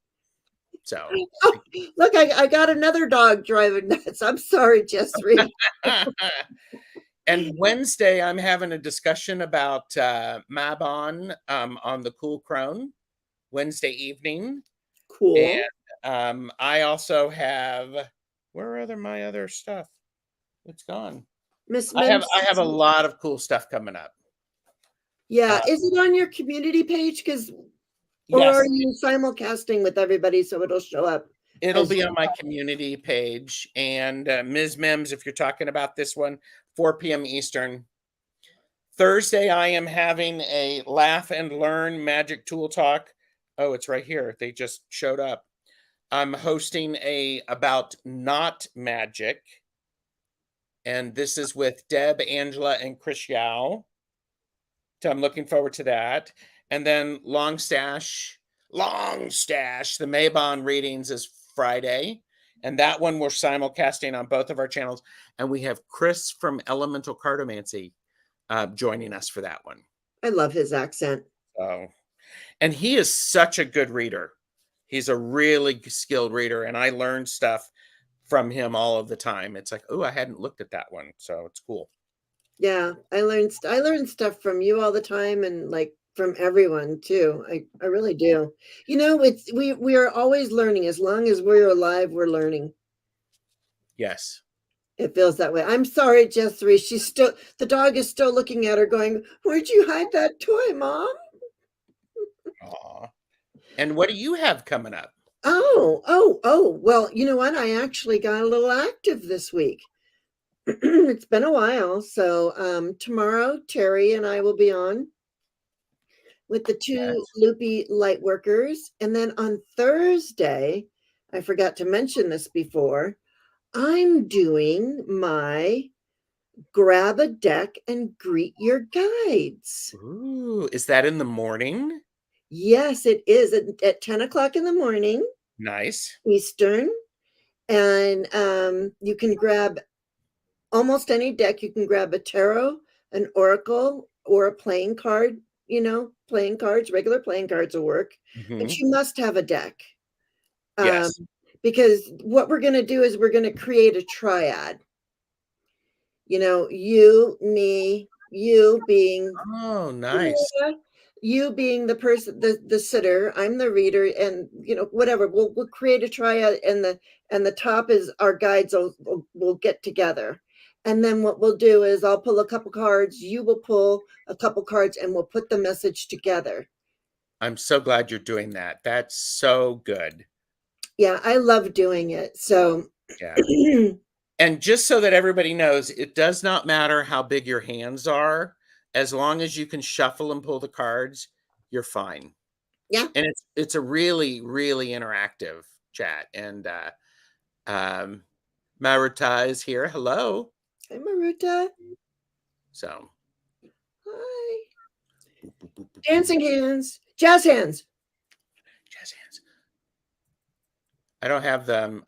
So oh, look, I got another dog driving nuts. I'm sorry, Jessry. and Wednesday, I'm having a discussion about Mabon on the Cool Crone Wednesday evening. Cool. And I also have, where are my other stuff? It's gone. Miss I Mims. have a lot of cool stuff coming up. Yeah. Is it on your community page? Or Yes, are you simulcasting with everybody so it'll show up? it'll be on my community page. And Ms. Mims, if you're talking about this one, 4 p.m. Eastern. Thursday, I am having a laugh and learn magic tool talk. Oh, it's right here. They just showed up. I'm hosting about not magic. And this is with Deb, Angela, and Chris Yao. So I'm looking forward to that. And then Long Stash, the Maybon readings is Friday. And that one we're simulcasting on both of our channels. And we have Chris from Elemental Cartomancy joining us for that one. I love his accent. So, and he is such a good reader. He's a really skilled reader. And I learned stuff from him all of the time. It's like, oh, I hadn't looked at that one. So it's cool. Yeah, I learn stuff from you all the time, and like from everyone too. I really do. It's we are always learning. As long as we're alive, we're learning. Yes. It feels that way. I'm sorry, Jessry. The dog is still looking at her, going, "Where'd you hide that toy, Mom?" Aw. And what do you have coming up? Oh. Well, you know what? I actually got a little active this week. It's been a while. So tomorrow, Terry and I will be on with the two Yes. loopy light workers. And then on Thursday, I forgot to mention this before, I'm doing my grab a deck and greet your guides. Ooh, is that in the morning? Yes, it is at 10 o'clock in the morning, Nice. Eastern. And you can grab almost any deck. You can grab a tarot, an oracle, or a playing card. Playing cards, regular playing cards will work, but Mhm. you must have a deck. Um, Yes. because what we're going to do is we're going to create a triad. You, me, you being Oh, nice. you being the person, the sitter, I'm the reader, and whatever. We'll create a triad, and the top is our guides will get together. And then what we'll do is I'll pull a couple cards, you will pull a couple cards, and we'll put the message together. I'm so glad you're doing that. That's so good. Yeah, I love doing it. So Yeah. And just so that everybody knows, it does not matter how big your hands are, as long as you can shuffle and pull the cards, you're fine. yeah. And it's a really, really interactive chat. And um Maruta is here. Hello. Hi, Maruta. So Hi. boop, boop, boop, boop, boop. Dancing hands, jazz hands. Jazz hands. I don't have the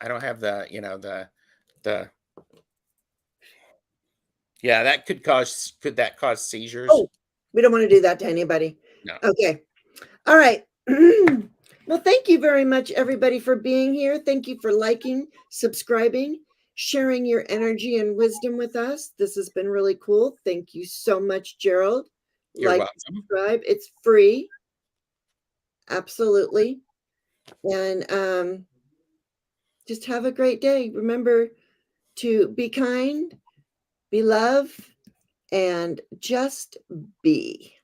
yeah, that could that cause seizures? Oh, we don't want to do that to anybody. No. Okay. All right. Well, thank you very much, everybody, for being here. Thank you for liking, subscribing, sharing your energy and wisdom with us. This has been really cool. Thank you so much, Gerald. You're Like, welcome. subscribe. It's free. Absolutely. And just have a great day. Remember to be kind, be love, and just be.